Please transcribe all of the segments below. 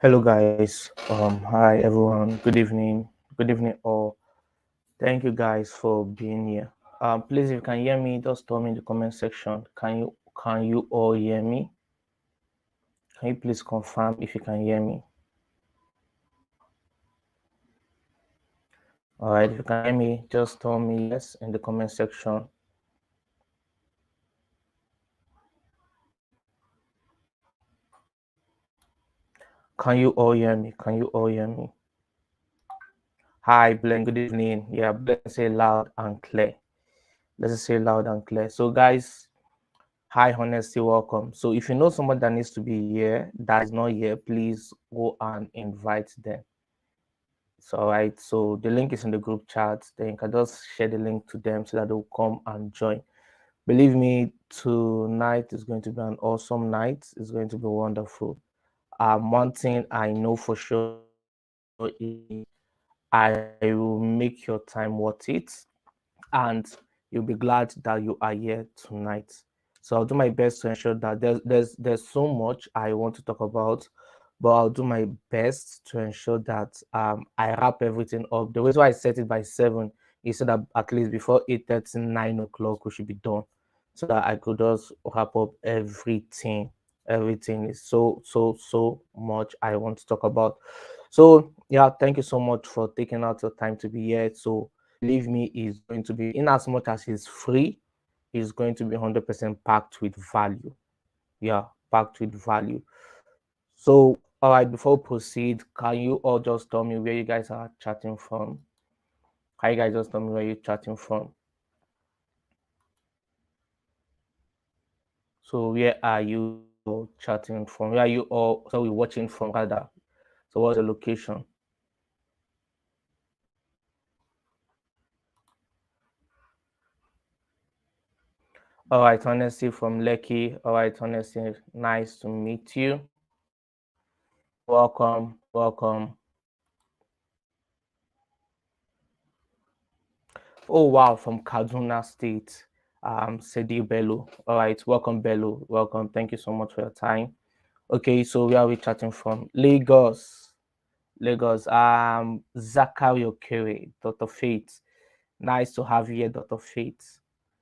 Hello guys. Hi everyone. Good evening all. Thank you guys for being here. Please, if you can hear me, just tell me in the comment section. Can you all hear me? Can you please confirm if you can hear me? All right, if you can hear me, just tell me yes in the comment section. Can you all hear me? Can you all hear me? Hi, Blaine. Good evening. Yeah, Blaine say loud and clear. Let's just say loud and clear. So, guys, hi, honesty, welcome. So, if you know someone that needs to be here that is not here, please go and invite them. So, all right. So, the link is in the group chat. Then you can just share the link to them so that they'll come and join. Believe me, tonight is going to be an awesome night. It's going to be wonderful. One thing I know for sure is I will make your time worth it, and you'll be glad that you are here tonight. So I'll do my best to ensure that there's so much I want to talk about, but I'll do my best to ensure that I wrap everything up. The reason why I set it by 7 is so that at least before 8:30, 9 o'clock we should be done, so that I could just wrap up everything. Everything is so much I want to talk about. So yeah, thank you so much for taking out your time to be here. So believe me, is going to be, in as much as it's free, is going to be 100% packed with value. Yeah, packed with value. So, all right, before we proceed, can you all just tell me where you guys are chatting from? Can you guys just tell me where you're chatting from? So, where are you all chatting from? Where are you all, so we're watching from rather? So, what's the location? All right, honestly, from Lekki. All right, honestly, nice to meet you. Welcome, welcome. Oh wow, from Kaduna State, Sedi Bello. All right, welcome Bello. Welcome. Thank you so much for your time. Okay, so where are we chatting from? Lagos. Lagos. Zachary Okere, Dr. Faith. Nice to have you here, Dr. Faith.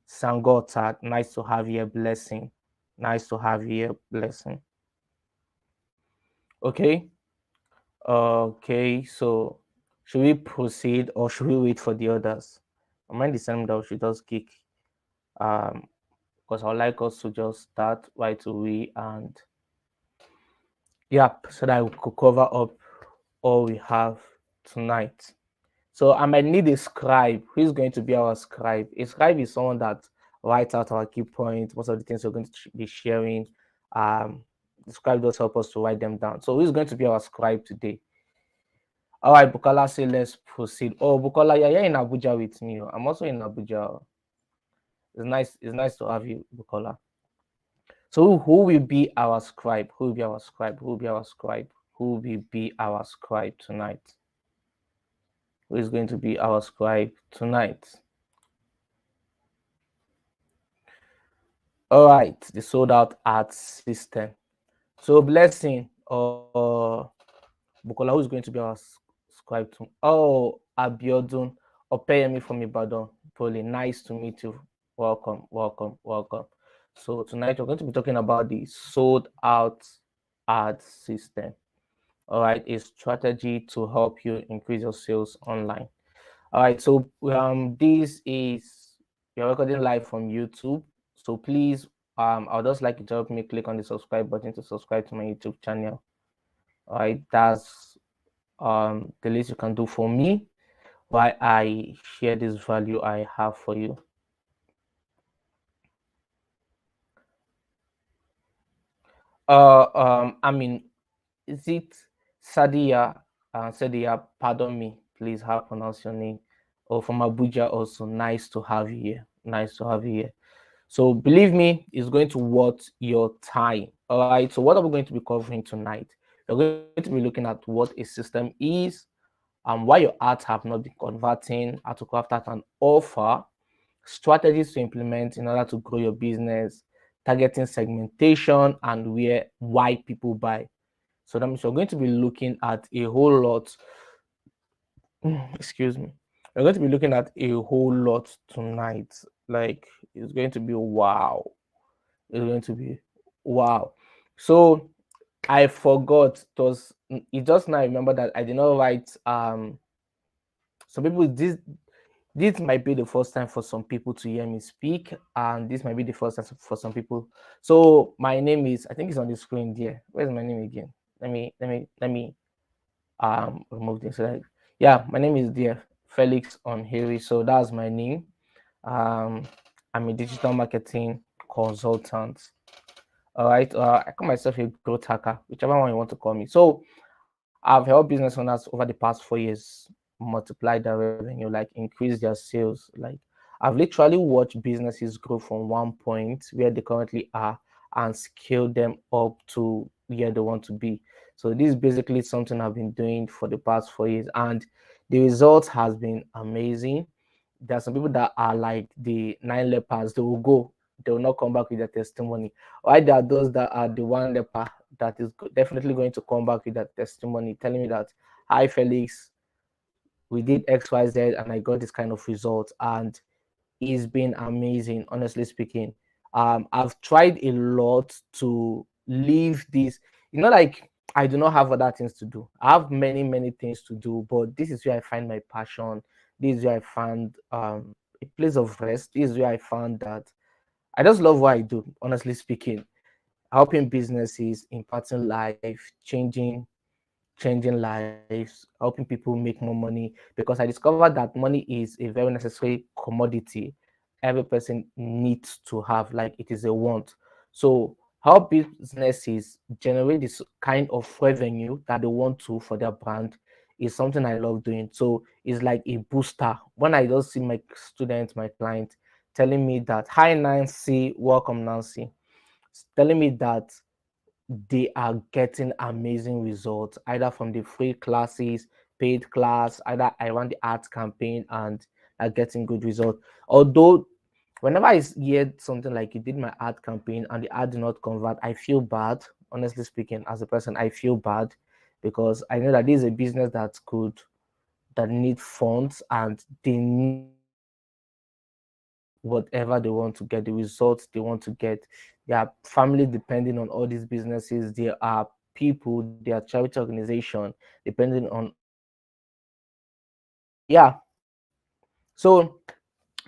Sangota, nice to have you here, Blessing. Nice to have you here, Blessing. Okay. Okay, so should we proceed or should we wait for the others? I mind the same that we should just kick um because I'd like us to just start right away and yep, so that we could cover up all we have tonight. So I might need a scribe. Who is going to be our scribe? A scribe is someone that writes out our key points, most of the things we're going to be sharing. The scribe does help us to write them down. So who's going to be our scribe today? All right, Bukola, say let's proceed. Oh, Bukola, yeah, you're in Abuja with me. I'm also in Abuja. It's nice to have you, Bukola. So who will be our scribe? Who will be our scribe? Who will be our scribe? Who will be our scribe tonight? Who is going to be our scribe tonight? All right, the sold out art system. So blessing or Bukola, who is going to be our scribe to? Oh, Abiodun Opeyemi from Ibadan. Poli, nice to meet you. Welcome, welcome, welcome. So tonight we're going to be talking about the sold out ad system. All right, a strategy to help you increase your sales online. All right, so this is, you're recording live from YouTube. So please, I'll just like you to help me click on the subscribe button to subscribe to my YouTube channel. All right, that's the least you can do for me while I share this value I have for you. I mean, is it Sadia? Sadia, pardon me, please. How pronounce your name? Oh, from Abuja, also nice to have you here. Nice to have you here. So believe me, it's going to worth your time. All right. So what are we going to be covering tonight? We're going to be looking at what a system is, and why your ads have not been converting, how to craft out an offer, strategies to implement in order to grow your business, targeting segmentation, and why people buy. So that means we're going to be looking at a whole lot. Excuse me. We're going to be looking at a whole lot tonight. Like it's going to be wow. It's going to be wow. So I forgot. It just now I remember that I did not write some people this might be the first time for some people to hear me speak, and this might be the first time for some people. So my name is, I think it's on the screen there. Where's my name again? Let me remove this. Yeah, my name is there, Felix Onhiri. So that's my name. Um, I'm a digital marketing consultant. All right. I call myself a growth hacker, whichever one you want to call me. So I've helped business owners over the past 4 years multiply their revenue, like increase their sales. Like I've literally watched businesses grow from one point where they currently are and scale them up to where they want to be. So this is basically something I've been doing for the past 4 years, and the result has been amazing. There are some people that are like the nine lepers. They will not come back with their testimony. Why there are those that are the one leper that is definitely going to come back with that testimony, telling me that, hi Felix, we did XYZ and I got this kind of result, and it's been amazing, honestly speaking. I've tried a lot to leave this, like I do not have other things to do. I have many, many things to do, but this is where I find my passion. This is where I found a place of rest. This is where I found that I just love what I do, honestly speaking. Helping businesses, impacting life, changing lives, helping people make more money, because I discovered that money is a very necessary commodity every person needs to have, like it is a want. So how businesses generate this kind of revenue that they want to for their brand is something I love doing. So it's like a booster. When I just see my students, my clients telling me that, hi Nancy, welcome Nancy, telling me that they are getting amazing results either from the free classes, paid class, either I run the art campaign and are getting good results. Although whenever I hear something like you did my ad campaign and the ad did not convert, I feel bad. Honestly speaking, as a person, I feel bad because I know that this is a business that need funds, and they need whatever they want to get, the results they want to get. There are family depending on all these businesses. There are people, there are charity organization depending on all these businesses. Yeah. So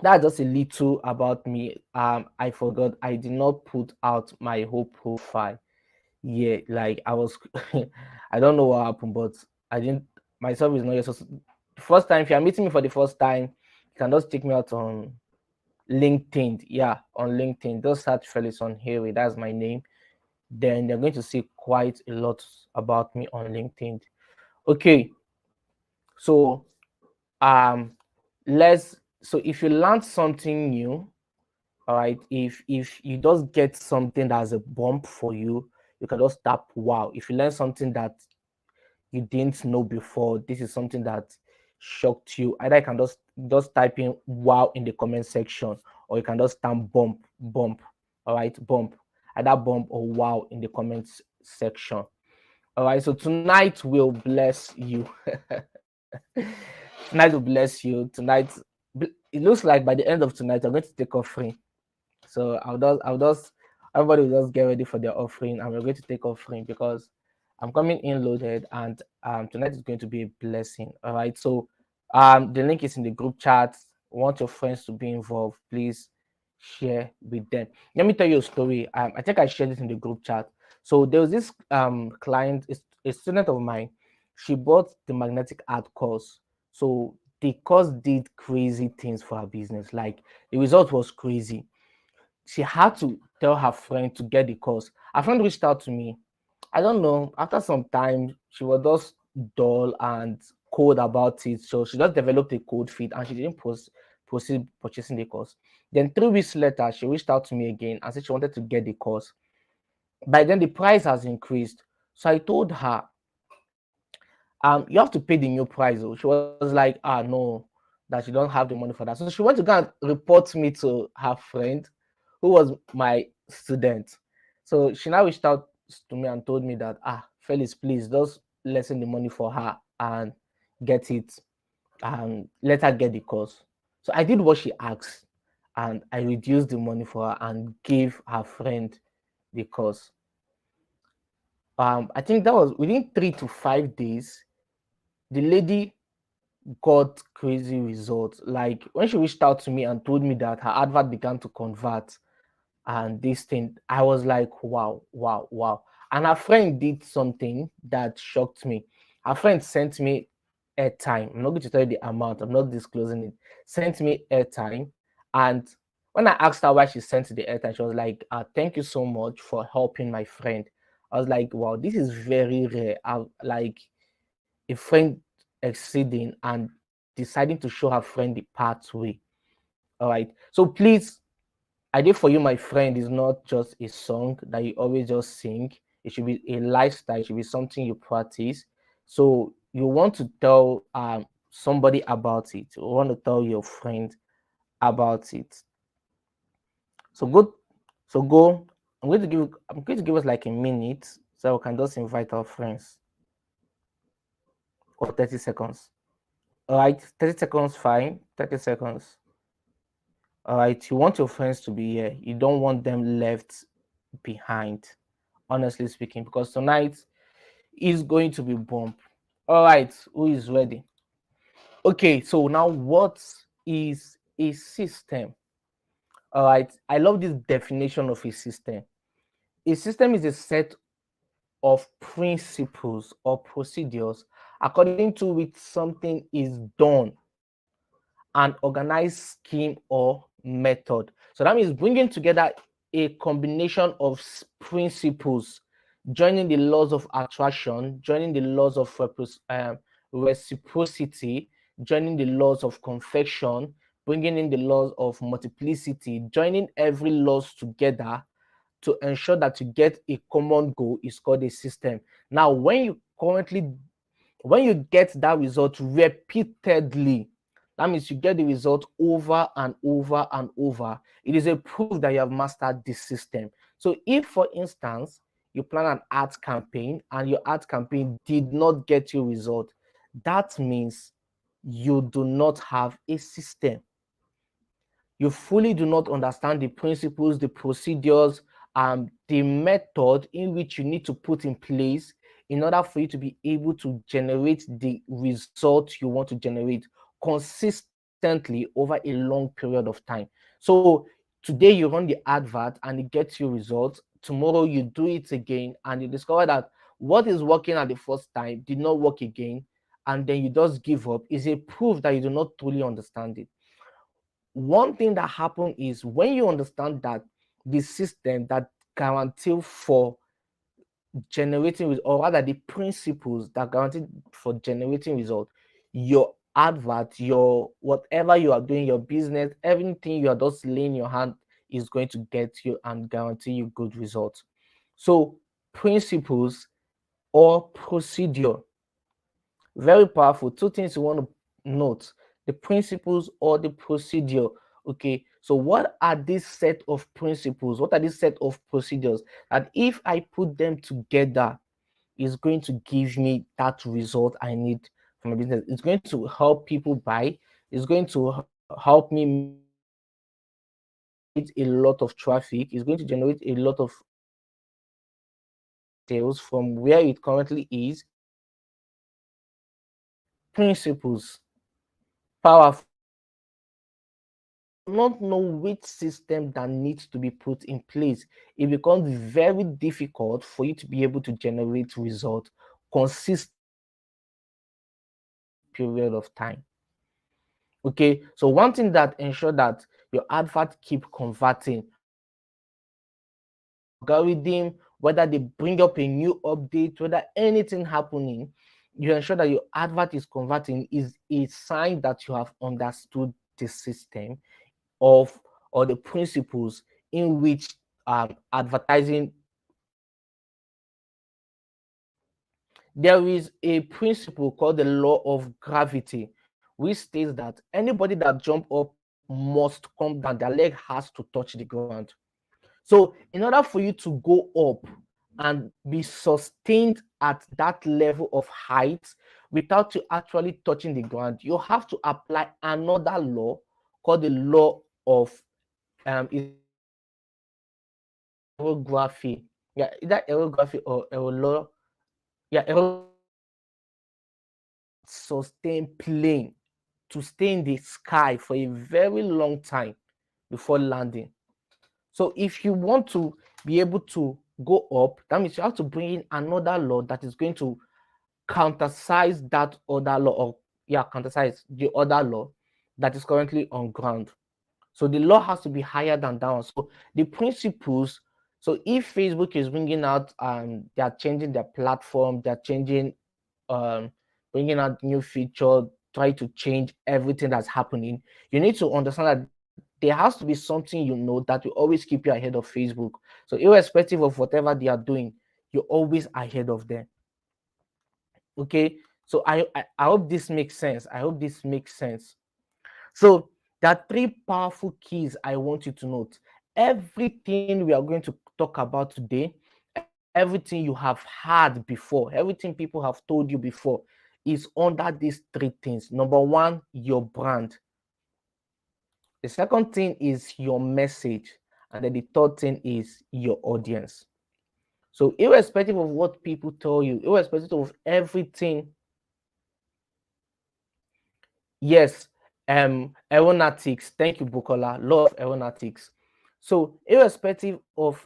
that's just a little about me. I forgot I did not put out my whole profile. Yeah, like I was I don't know what happened, but I didn't myself is not yet. So the first time, if you're meeting me for the first time, you can just check me out on LinkedIn. Yeah, on LinkedIn. Just search Felix Onhiri. That's my name. Then you're going to see quite a lot about me on LinkedIn. Okay, so um let's so if you learn something new, all right, if you just get something that's a bump for you can just tap wow. If you learn something that you didn't know before, this is something that shocked you, either you can just type in wow in the comment section, or you can just tap bump, all right, bump, either bump or wow in the comments section. All right, so tonight will bless you. Tonight will bless you. Tonight, it looks like by the end of tonight, I'm going to take offering. So everybody will just get ready for their offering, and we're going to take offering because I'm coming in loaded, and tonight is going to be a blessing. All right. So the link is in the group chat. Want your friends to be involved, please share with them. Let me tell you a story. I think I shared it in the group chat. So there was this client, a student of mine. She bought the magnetic art course. So the course did crazy things for her business. Like the result was crazy. She had to tell her friend to get the course. Her friend reached out to me. I don't know. After some time, she was just dull and cold about it. So she just developed a cold feet and she didn't proceed purchasing the course. Then 3 weeks later, she reached out to me again and said she wanted to get the course. By then, the price has increased. So I told her, you have to pay the new price. Oh. She was like, no, that she don't have the money for that. So she went to go and report me to her friend who was my student. So she now reached out to me and told me that, Felix, please just lessen the money for her and get it and let her get the course. So I did what she asked and I reduced the money for her and gave her friend the course. I think that was within 3 to 5 days, the lady got crazy results. Like when she reached out to me and told me that her advert began to convert and this thing, I was like, wow, wow, wow. And her friend did something that shocked me. Her friend sent me airtime. I'm not going to tell you the amount, I'm not disclosing it. Sent me airtime. And when I asked her why she sent the airtime, she was like, thank you so much for helping my friend. I was like, wow, this is very rare. Like a friend exceeding and deciding to show her friend the pathway. All right. So please, I did for you, my friend, is not just a song that you always just sing. It should be a lifestyle. It should be something you practice. So you want to tell somebody about it. You want to tell your friend about it. So go, so go. I'm going to give us like a minute so we can just invite our friends or 30 seconds. All right, 30 seconds, fine. 30 seconds. All right, you want your friends to be here. You don't want them left behind, honestly speaking, because tonight is going to be bomb. All right, who is ready? Okay, so now what is a system? All right, I love this definition of a system. A system is a set of principles or procedures according to which something is done, an organized scheme or method. So that means bringing together a combination of principles, joining the laws of attraction, joining the laws of reciprocity, joining the laws of confection, bringing in the laws of multiplicity, joining every laws together to ensure that you get a common goal is called a system. Now, when you get that result repeatedly, that means you get the result over and over and over. It is a proof that you have mastered this system. So if, for instance, you plan an ad campaign and your ad campaign did not get you result, that means you do not have a system. You fully do not understand the principles, the procedures, the method in which you need to put in place in order for you to be able to generate the result you want to generate consistently over a long period of time. So today you run the advert and it gets you results. Tomorrow you do it again and you discover that what is working at the first time did not work again, and then you just give up, is a proof that you do not truly understand it. One thing that happens is when you understand that the system that guarantee for generating or rather the principles that guarantee for generating result, your advert, your whatever you are doing, your business, everything you are just laying your hand is going to get you and guarantee you good results. So principles or procedure, very powerful. Two things you want to note: the principles or the procedure. Okay, so what are these set of principles? What are these set of procedures that if I put them together is going to give me that result I need from a business? It's going to help people buy. It's going to help me meet a lot of traffic. It's going to generate a lot of sales from where it currently is. Principles, powerful. Not know which system that needs to be put in place, it becomes very difficult for you to be able to generate results consistent period of time. Okay, so one thing that ensure that your advert keep converting, algorithm, whether they bring up a new update, whether anything happening, you ensure that your advert is converting, is a sign that you have understood the system of or the principles in which advertising. There is a principle called the law of gravity, which states that anybody that jump up must come down. Their leg has to touch the ground. So in order for you to go up and be sustained at that level of height without you actually touching the ground, you have to apply another law called the law of aerography. Yeah, either aerography or aerolaw. Yeah, sustain plane to stay in the sky for a very long time before landing. So if you want to be able to go up, that means you have to bring in another law that is going to countersize that other law, or countersize the other law that is currently on ground. So the law has to be higher than that one. So the principles. So if Facebook is bringing out, they are changing their platform, they are changing, bringing out new feature, try to change everything that's happening. You need to understand that there has to be something that will always keep you ahead of Facebook. So irrespective of whatever they are doing, you're always ahead of them. Okay. So I hope this makes sense. I hope this makes sense. So there are three powerful keys I want you to note. Everything we are going to talk about today, everything you have heard before, everything people have told you before, is under these three things. Number one, your brand. The second thing is your message. And then the third thing is your audience. So irrespective of what people tell you, irrespective of everything, yes, aeronautics. Thank you, Bukola. Law of aeronautics. So, irrespective of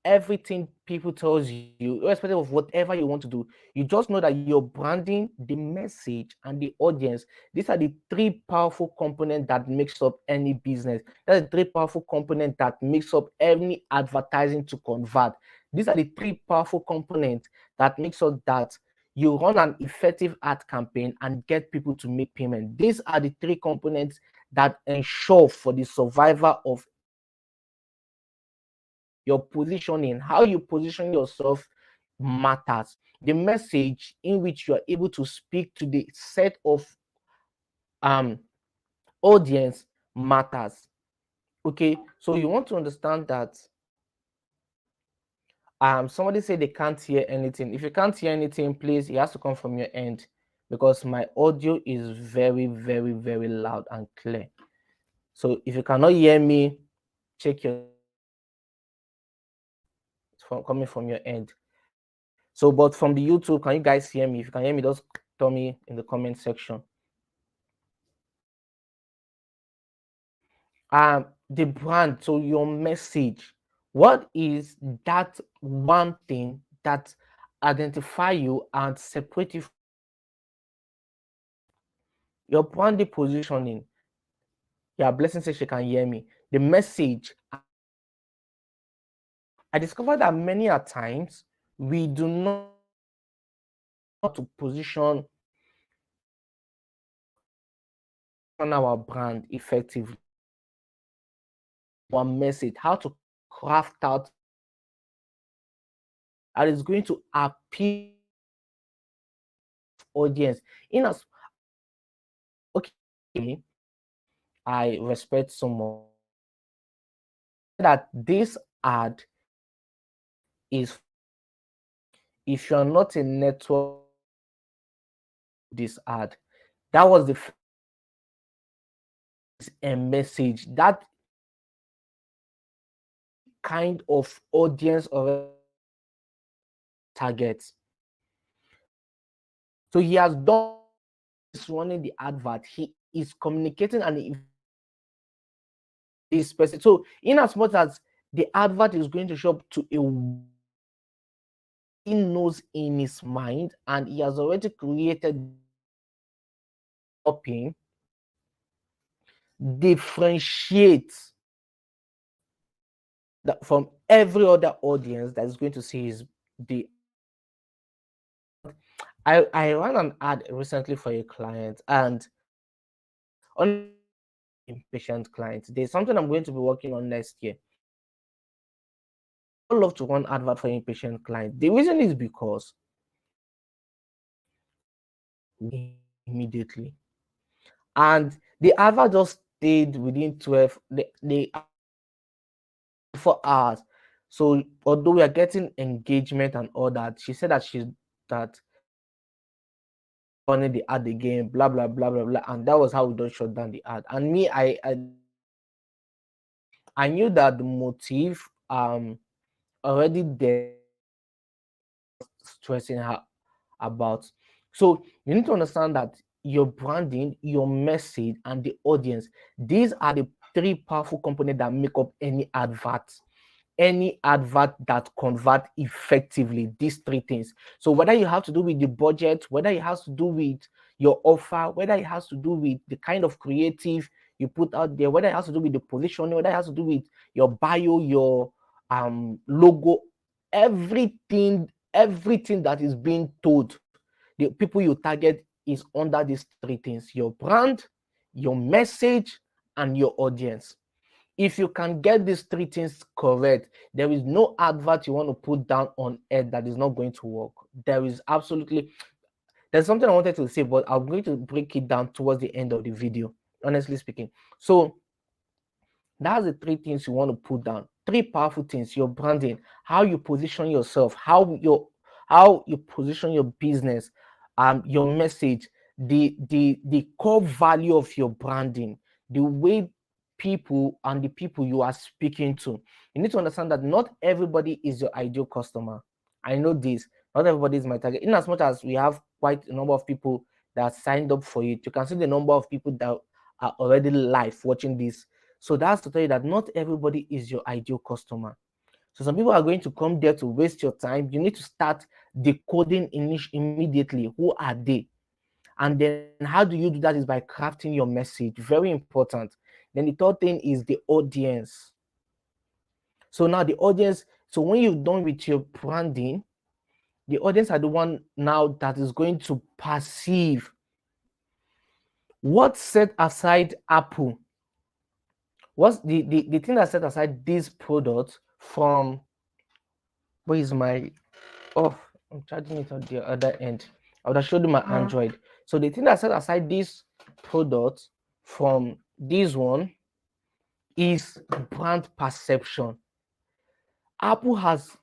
everything people tells you, irrespective of whatever you want to do, you just know that your branding, the message, and the audience, these are the three powerful components that makes up any business. That's the three powerful components that makes up any advertising to convert. These are the three powerful components that makes up that you run an effective ad campaign and get people to make payment. These are the three components that ensure for the survival of your positioning. How you position yourself matters. The message in which you are able to speak to the set of um audience matters. Okay, so you want to understand that somebody said they can't hear anything. If you can't hear anything, please, it has to come from your end, because my audio is very, very, very loud and clear. So if you cannot hear me, check your coming from your end. So, but from the YouTube, can you guys hear me? If you can hear me, just tell me in the comment section. The brand, so your message. What is that one thing that identify you and separate you? Your branding positioning. Yeah, Blessing says she can hear me. The message. I discovered that many a times we do not to position on our brand effectively. One message, how to craft out that is going to appeal audience. In as okay, I respect someone that this ad is, if you're not a network, this ad, that was the a message, that kind of audience or target. So he has done this running the advert, he is communicating and this person. So in as much as the advert is going to show up to a, he knows in his mind and he has already created shopping differentiates that from every other audience that is going to see his the I ran an ad recently for a client, and on impatient clients, there's something I'm going to be working on next year. I love to run advert for impatient client. The reason is because immediately, and the advert just stayed within 12 4 hours. So although we are getting engagement and all that, she said that that running the ad again, blah blah blah blah blah, and that was how we don't shut down the ad. And me, I knew that the motive already there stressing her about. So you need to understand that your branding, your message, and the audience, these are the three powerful components that make up any advert that convert effectively. These three things. So whether you have to do with the budget, whether it has to do with your offer, whether it has to do with the kind of creative you put out there, whether it has to do with the positioning, whether it has to do with your bio, your logo, everything that is being told, the people you target is under these three things: your brand, your message, and your audience. If you can get these three things correct, there is no advert you want to put down on air that is not going to work. There's something I wanted to say, but I'm going to break it down towards the end of the video, honestly speaking. So that's the three things you want to put down. Three powerful things: your branding, how you position yourself, how you position your business, your message, the core value of your branding, the way the people you are speaking to. You need to understand that not everybody is your ideal customer. I know this. Not everybody is my target. In as much as we have quite a number of people that signed up for it, you can see the number of people that are already live watching this. So that's to tell you that not everybody is your ideal customer. So some people are going to come there to waste your time. You need to start decoding immediately. Who are they? And then how do you do that? Is by crafting your message. Very important. Then the third thing is the audience. So now the audience, so when you're done with your branding, the audience are the one now that is going to perceive what set aside Apple. What's the thing that set aside this product from, where is my, oh, I'm charging it on the other end. I would have showed you my Android. So the thing that set aside this product from this one is brand perception. Apple has,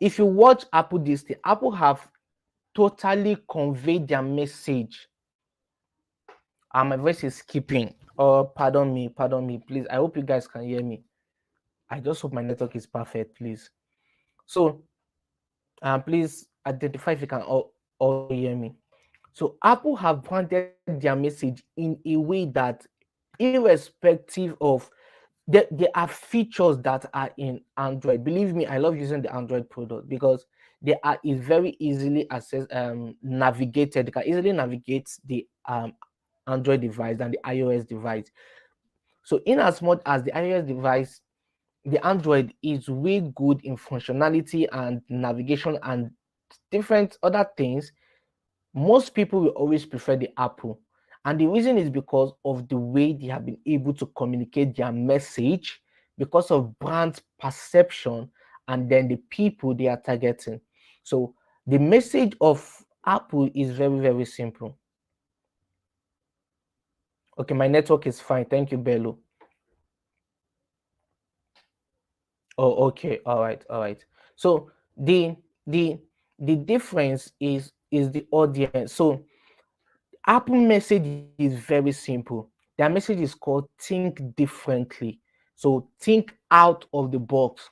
if you watch Apple this thing, Apple have totally conveyed their message. My voice is skipping. Oh, pardon me, please. I hope you guys can hear me. I just hope my network is perfect, please. So please identify if you can all hear me. So Apple have branded their message in a way that, irrespective of, there are features that are in Android. Believe me, I love using the Android product because they are very easily navigated. They can easily navigate the Android device than the iOS device. So in as much as the iOS device, the Android is way good in functionality and navigation and different other things, most people will always prefer the Apple. And the reason is because of the way they have been able to communicate their message, because of brand perception, and then the people they are targeting. So the message of Apple is very, very simple. Okay, my network is fine. Thank you, Bello. Oh, okay. All right, all right. So the the difference is the audience. So Apple message is very simple. Their message is called think differently. So think out of the box.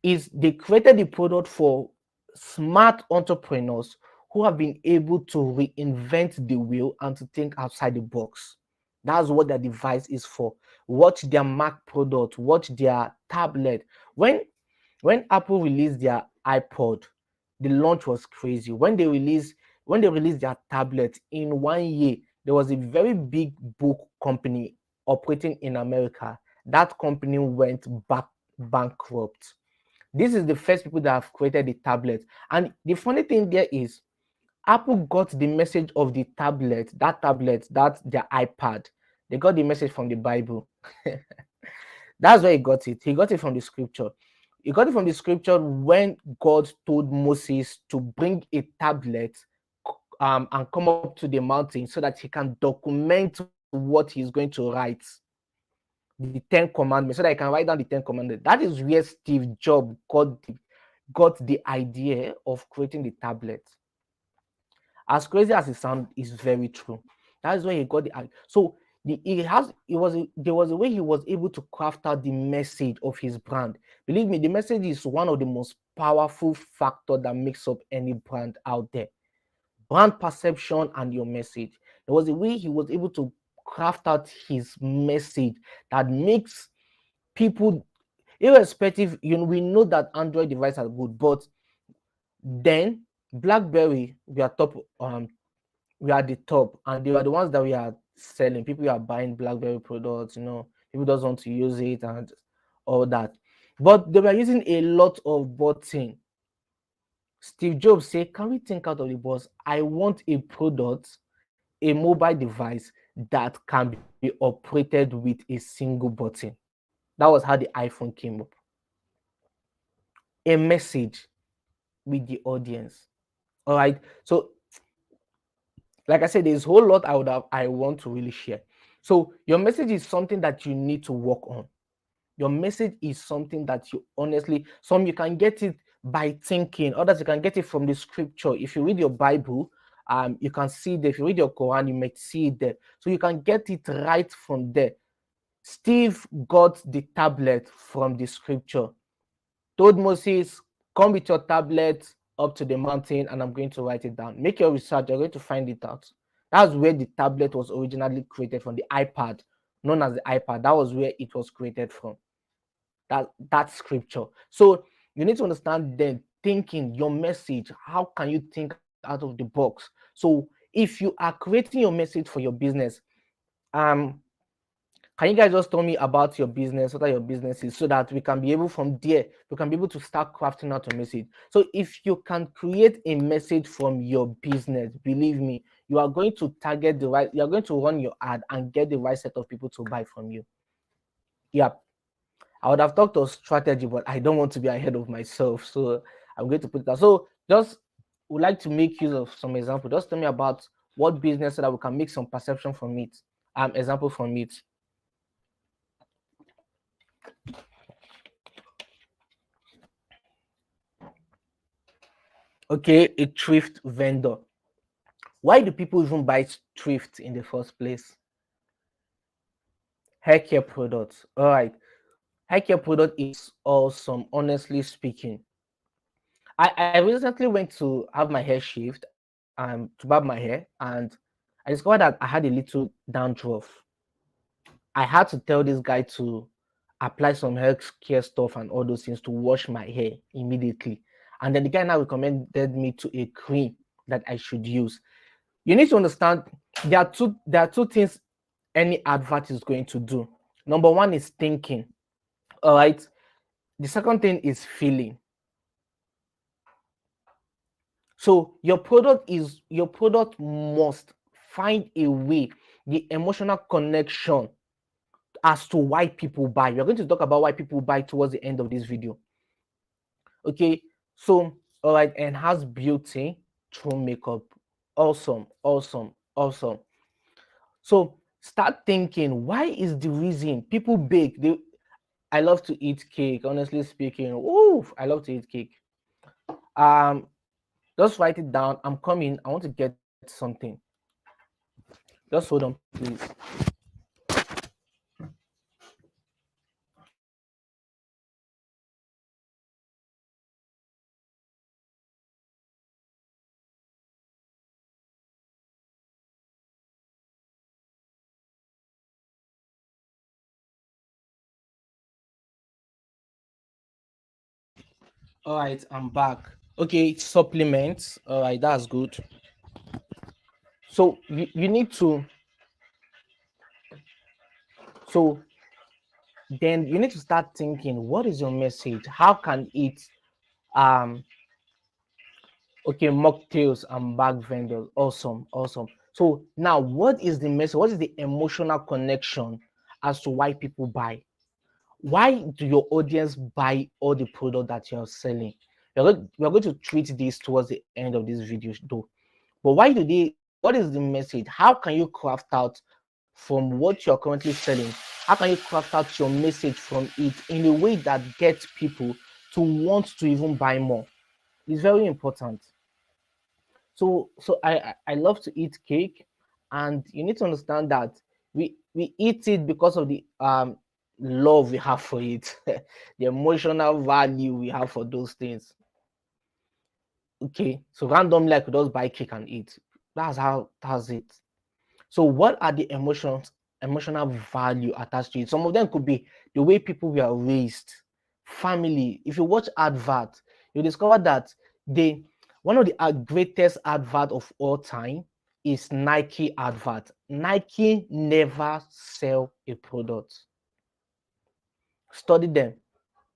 Is they created the product for smart entrepreneurs who have been able to reinvent the wheel and to think outside the box. That's what their device is for. Watch their Mac product, watch their tablet. When Apple released their iPod, the launch was crazy. When they released their tablet in 1 year, there was a very big book company operating in America. That company went bankrupt. This is the first people that have created the tablet. And the funny thing there is, Apple got the message of the tablet, that their iPad. They got the message from the Bible. That's where he got it. He got it from the scripture. He got it from the scripture when God told Moses to bring a tablet and come up to the mountain so that he can document what he's going to write. the 10 commandments so that I can write down the 10 commandments. That is where Steve Jobs got the idea of creating the tablet. As crazy as it sounds, is very true. That is where he got the idea. So there was a way he was able to craft out the message of his brand. Believe me, the message is one of the most powerful factor that makes up any brand out there. Brand perception and your message. There was a way he was able to craft out his message that makes people, irrespective, we know that Android devices are good, but then BlackBerry, we are the top, and they are the ones that we are selling. People are buying BlackBerry products, people don't want to use it and all that. But they were using a lot of button. Steve Jobs said, can we think out of the box? I want a product, a mobile device that can be operated with a single button. That was how the iPhone came up. A message with the audience. All right. So, like I said, there's a whole lot I want to really share. So, your message is something that you need to work on. Your message is something that you honestly, some you can get it by thinking, others you can get it from the scripture. If you read your Bible, you can see that. If you read your Quran, you might see it there. So you can get it right from there. Steve got the tablet from the scripture. Told Moses, come with your tablet up to the mountain and I'm going to write it down. Make your research, you're going to find it out. That's where the tablet was originally created from, the iPad, known as the iPad. That was where it was created from. That scripture. So you need to understand then thinking your message. How can you think out of the box? So if you are creating your message for your business, can you guys just tell me about your business, what are your businesses, so that we can be able from there, we can be able to start crafting out a message. So if you can create a message from your business, believe me, you are going to target the right, you are going to run your ad and get the right set of people to buy from you. Yeah. I would have talked of strategy, but I don't want to be ahead of myself. So I'm going to put that. So just would like to make use of some example. Just tell me about what business so that we can make some perception from it. Example from it. Okay, a thrift vendor. Why do people even buy thrift in the first place? Hair care products. All right. Hair care product is awesome, honestly speaking. I recently went to have my hair shaved, to barb my hair, and I discovered that I had a little dandruff. I had to tell this guy to apply some hair care stuff and all those things to wash my hair immediately. And then the guy now recommended me to a cream that I should use. You need to understand there are two things any advert is going to do. Number one is thinking. All right. The second thing is feeling. So your product must find a way, the emotional connection as to why people buy. We're going to talk about why people buy towards the end of this video. Okay, so all right, enhance beauty through makeup. Awesome, awesome, awesome. So start thinking, why is the reason people bake? I love to eat cake, honestly speaking. Oh, I love to eat cake. Just write it down. I'm coming. I want to get something. Just hold on, please. All right, I'm back. Okay, supplements. All right, that's good. So you need to. So then you need to start thinking, what is your message? How can it okay, mocktails and bag vendors. Awesome, awesome. So now what is the message? What is the emotional connection as to why people buy? Why do your audience buy all the product that you're selling? We're going to treat this towards the end of this video though. But why what is the message? How can you craft out from what you're currently selling How can you craft out your message from it in a way that gets people to want to even buy more? It's very important. So I love to eat cake, and you need to understand that we eat it because of the love we have for it, the emotional value we have for those things. Okay, so randomly I could just buy cake and eat. That's it. So what are the emotional value attached to it? Some of them could be the way people were raised, family. If you watch advert, you discover that they one of the greatest advert of all time is Nike advert. Nike never sell a product. Study them.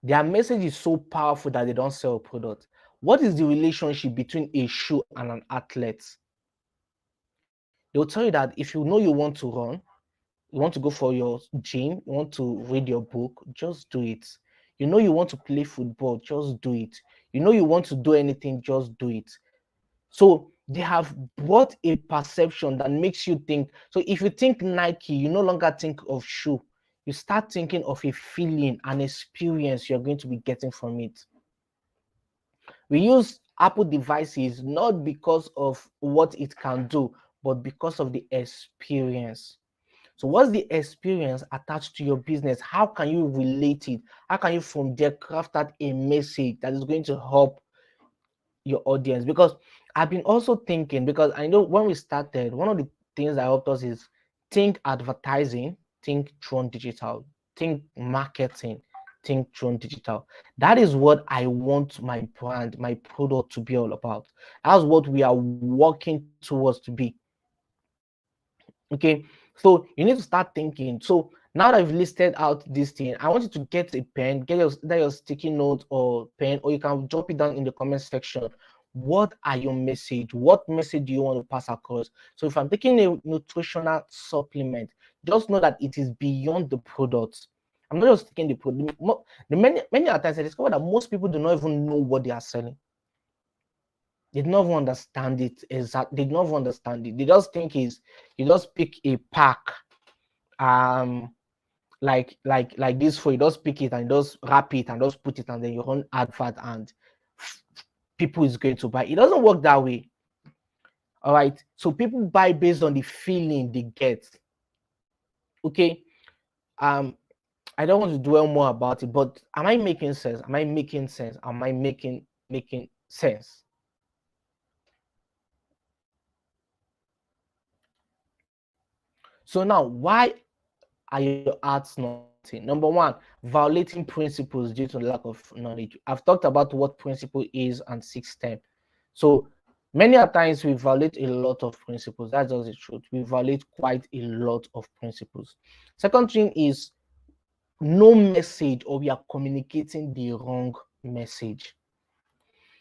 Their message is so powerful that they don't sell a product. What is the relationship between a shoe and an athlete? They'll tell you that if you know you want to run, you want to go for your gym, you want to read your book, just do it. You know you want to play football, just do it. You know you want to do anything, just do it. So they have brought a perception that makes you think. So if you think Nike, you no longer think of shoe. You start thinking of a feeling, an experience you're going to be getting from it. We use Apple devices not because of what it can do, but because of the experience. So what's the experience attached to your business? How can you relate it? How can you from there craft out a message that is going to help your audience? Because I've been also thinking, because I know when we started, one of the things that helped us is think advertising, think Tron Digital, think marketing, think Tron Digital. That is what I want my brand, my product to be all about. That's what we are working towards to be. Okay, so you need to start thinking. So now that I've listed out this thing, I want you to get a pen, get your sticky note or pen, or you can drop it down in the comment section. What are your message? What message do you want to pass across? So if I'm taking a nutritional supplement, just know that it is beyond the product. I'm not just taking the product. The many times I discover that most people do not even know what they are selling. They don't even understand it. They don't even understand it. They just think is you just pick a pack, like this for you, just pick it and just wrap it and just put it, and then you run advert and people is going to buy. It doesn't work that way. All right. So people buy based on the feeling they get. Okay. I don't want to dwell more about it, but am I making sense? Am I making sense? Am I making sense? So now, why are your ads not? Number one, violating principles due to lack of knowledge. I've talked about what principle is and system. So many a times we violate a lot of principles. That's just the truth. We violate quite a lot of principles. Second thing is no message, or we are communicating the wrong message.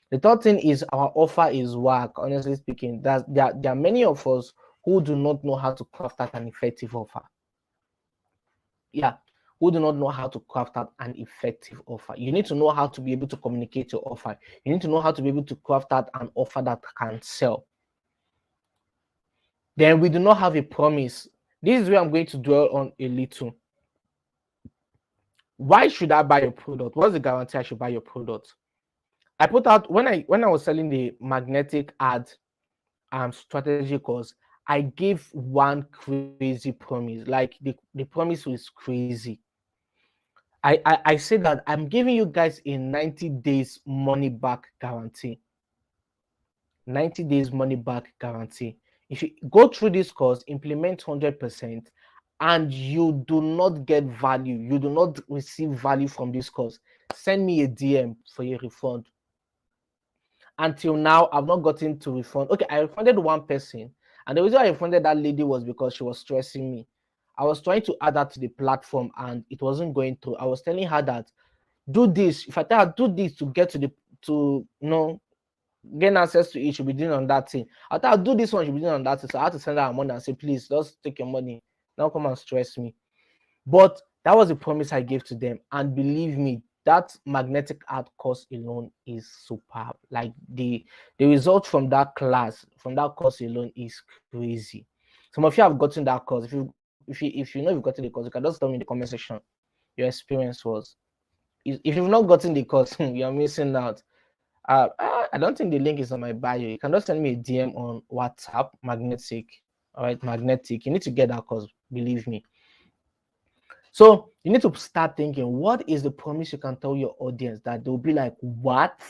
The third thing is our offer is whack. Honestly speaking, there are many of us who do not know how to craft out an effective offer. Yeah, who do not know how to craft out an effective offer. You need to know how to be able to communicate your offer. You need to know how to be able to craft out an offer that can sell. Then we do not have a promise. This is where I'm going to dwell on a little. Why should I buy your product? What's the guarantee I should buy your product? I put out when I was selling the magnetic ad strategy course, I gave one crazy promise. Like the promise was crazy. I said that I'm giving you guys a 90 days money back guarantee. 90 days money back guarantee. If you go through this course, implement 100%, and you do not get value, you do not receive value from this course, send me a DM for your refund. Until now, I've not gotten to refund. Okay, I refunded one person, and the reason I refunded that lady was because she was stressing me. I was trying to add her to the platform and it wasn't going through. I was telling her that do this. If I tell her do this to get to gain access to it, she'll be doing on that thing. I tell her do this one, she'll be doing on that thing. So I had to send her money and say, please, just take your money. Don't come and stress me. But that was a promise I gave to them. And believe me, that magnetic art course alone is superb. Like the result from that class, from that course alone is crazy. Some of you have gotten that course. If you've if you know you've gotten the course, you can just tell me in the comment section your experience was. If you've not gotten the course, you're missing out. I don't think the link is on my bio. You can just send me a DM on WhatsApp, Magnetic. All right, Magnetic. You need to get that course, believe me. So you need to start thinking, what is the promise you can tell your audience that they'll be like, what?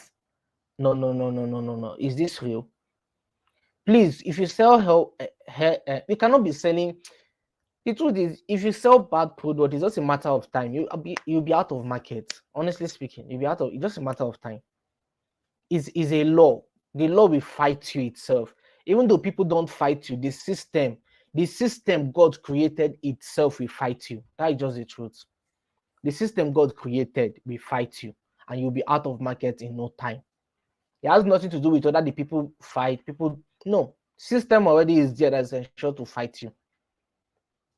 No, no, no, no, no, no, no. Is this real? Please, if you sell hair, you cannot be selling. The truth is, if you sell bad product, it's just a matter of time. You'll be out of market. Honestly speaking, you'll be out of. It's just a matter of time. Is a law. The law will fight you itself. Even though people don't fight you, the system God created itself will fight you. That is just the truth. The system God created will fight you, and you'll be out of market in no time. It has nothing to do with whether the people fight. People no system already is there that's ensured to fight you.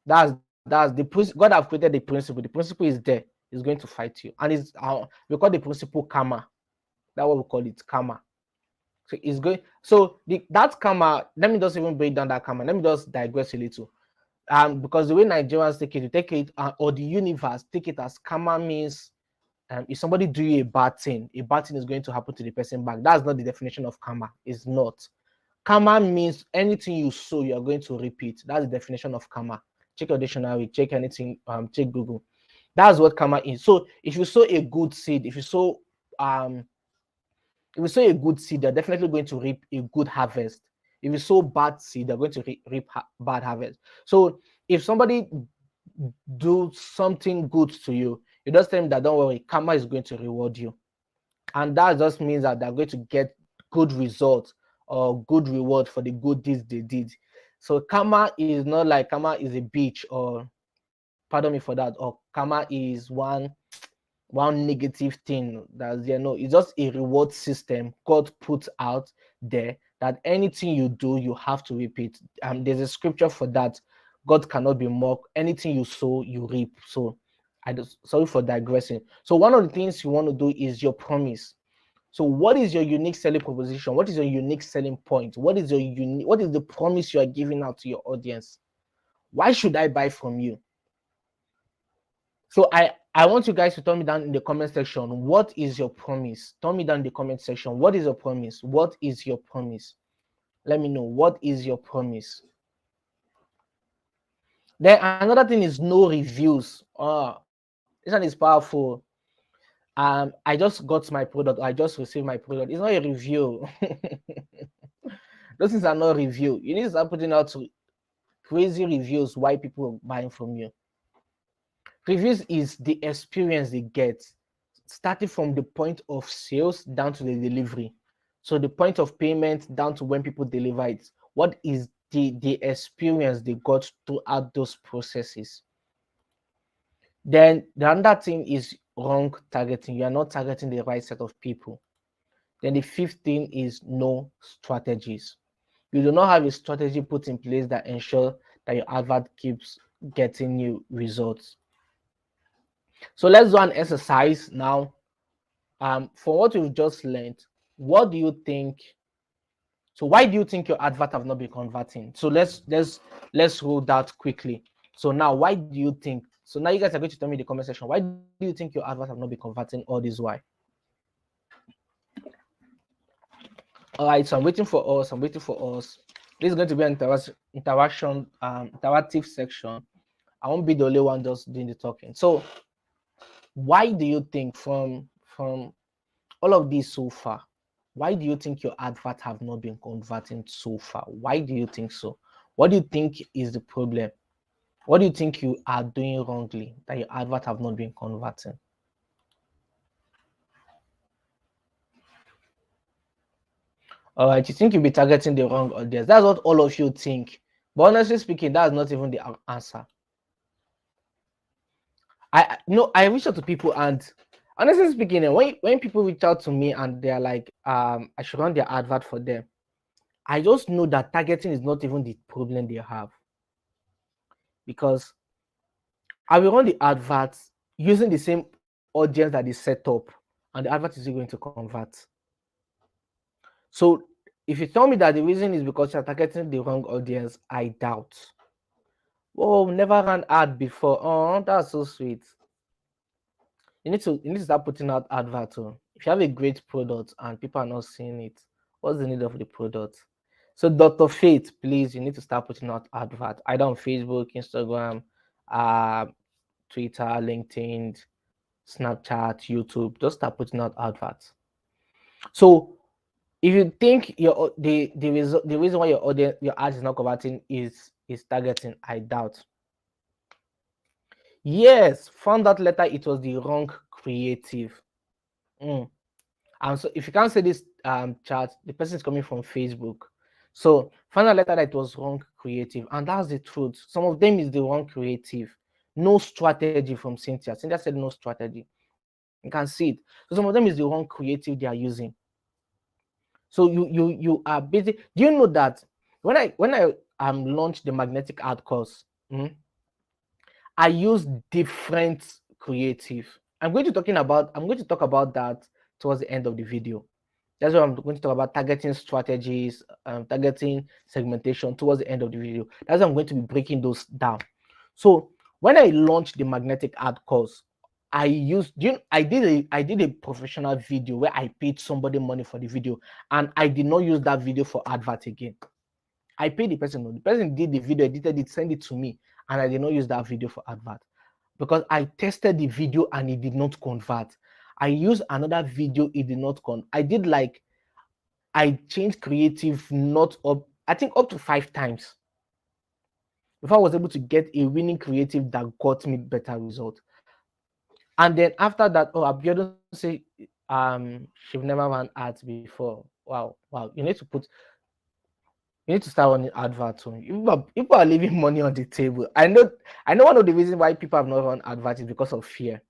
That's the God have created the principle. The principle is there. It's going to fight you, and it's we call the principle karma. That's what we call it, karma. So it's going. So that karma. Let me just even break down that karma. Let me just digress a little. Because the way Nigerians take it, or the universe take it as karma means, if somebody do you a bad thing is going to happen to the person back. That's not the definition of karma. It's not. Karma means anything you sow, you are going to repeat. That's the definition of karma. Check your dictionary, check anything, check Google. That's what karma is. So if you sow a good seed, if you sow a good seed, they're definitely going to reap a good harvest. If you sow bad seed, they're going to reap bad harvest. So if somebody do something good to you, you just tell them that don't worry, karma is going to reward you. And that just means that they're going to get good results or good reward for the good deeds they did. So karma is not like karma is a beach, or pardon me for that, or karma is one negative thing that's there. No, it's just a reward system God put out there that anything you do, you have to repeat. There's a scripture for that. God cannot be mocked. Anything you sow, you reap. So sorry for digressing. So one of the things you want to do is your promise. So what is your unique selling proposition? What is your unique selling point? What is the promise you are giving out to your audience? Why should I buy from you? So I want you guys to tell me down in the comment section, what is your promise? Tell me down in the comment section, what is your promise? What is your promise? Let me know, what is your promise? Then another thing is no reviews. This one is powerful. I just got my product. I just received my product. It's not a review. Those things are not review. You need to start putting out crazy reviews why people are buying from you. Reviews is the experience they get, starting from the point of sales down to the delivery. So the point of payment down to when people deliver it. What is the experience they got throughout those processes? Then the other thing is wrong targeting. You are not targeting the right set of people. Then the fifth thing is no strategies. You do not have a strategy put in place that ensure that your advert keeps getting you results. So let's do an exercise now. For what we've just learned, what do you think? So why do you think your advert have not been converting? So let's roll that quickly. So now, why do you think? So now you guys are going to tell me in the comment section, why do you think your advert have not been converting all this while? All right, so I'm waiting for us. This is going to be an interactive section. I won't be the only one just doing the talking. So why do you think from all of this so far, why do you think your advert have not been converting so far? Why do you think so? What do you think is the problem? What do you think you are doing wrongly that your advert have not been converting? All right, you think you'll be targeting the wrong audience. That's what all of you think. But honestly speaking, that's not even the answer. I reach out to people, and honestly speaking, when people reach out to me and they're like, I should run their advert for them, I just know that targeting is not even the problem they have. Because I will run the adverts using the same audience that is set up, and the advert is going to convert. So if you tell me that the reason is because you're targeting the wrong audience, I doubt. Oh, never ran ad before. Oh, that's so sweet. You need to start putting out adverts. Oh. If you have a great product and people are not seeing it, what's the need of the product? So Dr. Faith, please, you need to start putting out adverts either on Facebook, Instagram, uh, Twitter, LinkedIn, Snapchat, YouTube. Just start putting out adverts. So if you think the reason why your ad is not converting is targeting, I doubt. Yes, found out later it was the wrong creative. And so if you can't say this chat, the person is coming from Facebook. So found out later that it was wrong creative, and that's the truth. Some of them is the wrong creative. No strategy from Cynthia. Cynthia said no strategy. You can see it. So some of them is the wrong creative they are using. So you are busy. Do you know that when I launched the magnetic art course, I use different creative. I'm going to talk about that towards the end of the video. That's what I'm going to talk about, targeting strategies, targeting segmentation towards the end of the video. That's what I'm going to be breaking those down. So when I launched the magnetic art course, I did a professional video where I paid somebody money for the video, and I did not use that video for advert again. I paid the person. The person did the video, edited it, sent it to me, and I did not use that video for advert because I tested the video and it did not convert. I used another video, it did not I changed creative not up, I think up to 5 times before I was able to get a winning creative that got me better result. And then after that, oh, Abiodun say she've never run ads before. Wow. You need to start running adverts. People are leaving money on the table. I know one of the reasons why people have not run adverts is because of fear.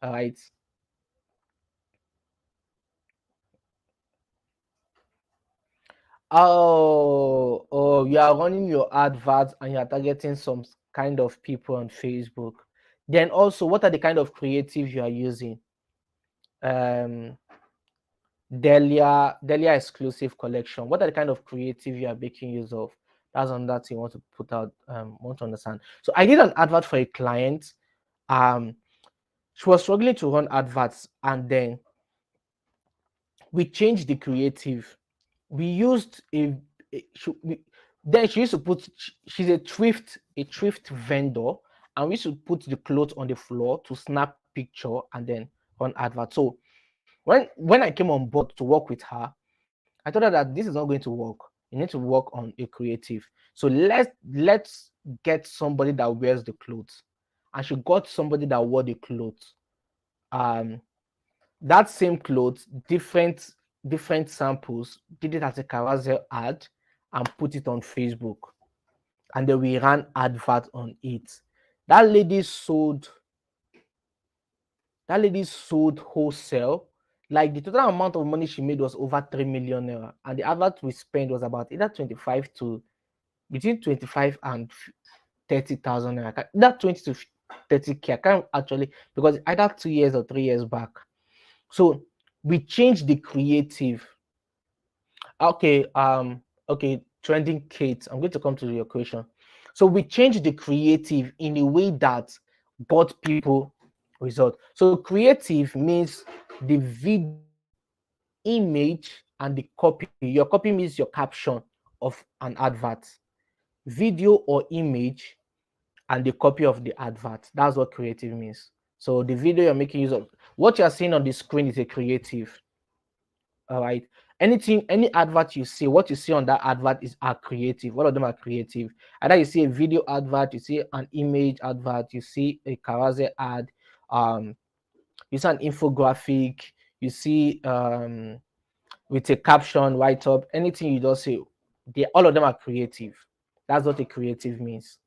All right. Oh, you are running your adverts and you are targeting some kind of people on Facebook. Then also, what are the kind of creative you are using? Delia exclusive collection. What are the kind of creative you are making use of? That's on that you want to put out, want to understand. So I did an advert for a client. She was struggling to run adverts, and then we changed the creative. We used then she used to put, she's a thrift vendor, and we should put the clothes on the floor to snap picture and then run advert. So when I came on board to work with her, I told her that this is not going to work. You need to work on a creative. So let's get somebody that wears the clothes. And she got somebody that wore the clothes. That same clothes, different samples, did it as a carousel ad and put it on Facebook. And then we ran advert on it. That lady sold wholesale. Like the total amount of money she made was over 3 million naira, and the advert we spent was about either 25 to between 25 and 30,000 naira. That 20 to 30K, I can't actually, because either 2 years or 3 years back. So we changed the creative. Okay, trending Kate. I'm going to come to your question. So we changed the creative in a way that got people result. So creative means the video, image, and the copy. Your copy means your caption of an advert, video or image, and the copy of the advert. That's what creative means. So the video you're making use of, what you're seeing on the screen is a creative. All right. Any advert you see, what you see on that advert is a creative. All of them are creative. Either you see a video advert, you see an image advert, you see a carousel ad, you see an infographic, you see with a caption, write up, anything you just say, all of them are creative. That's what a creative means.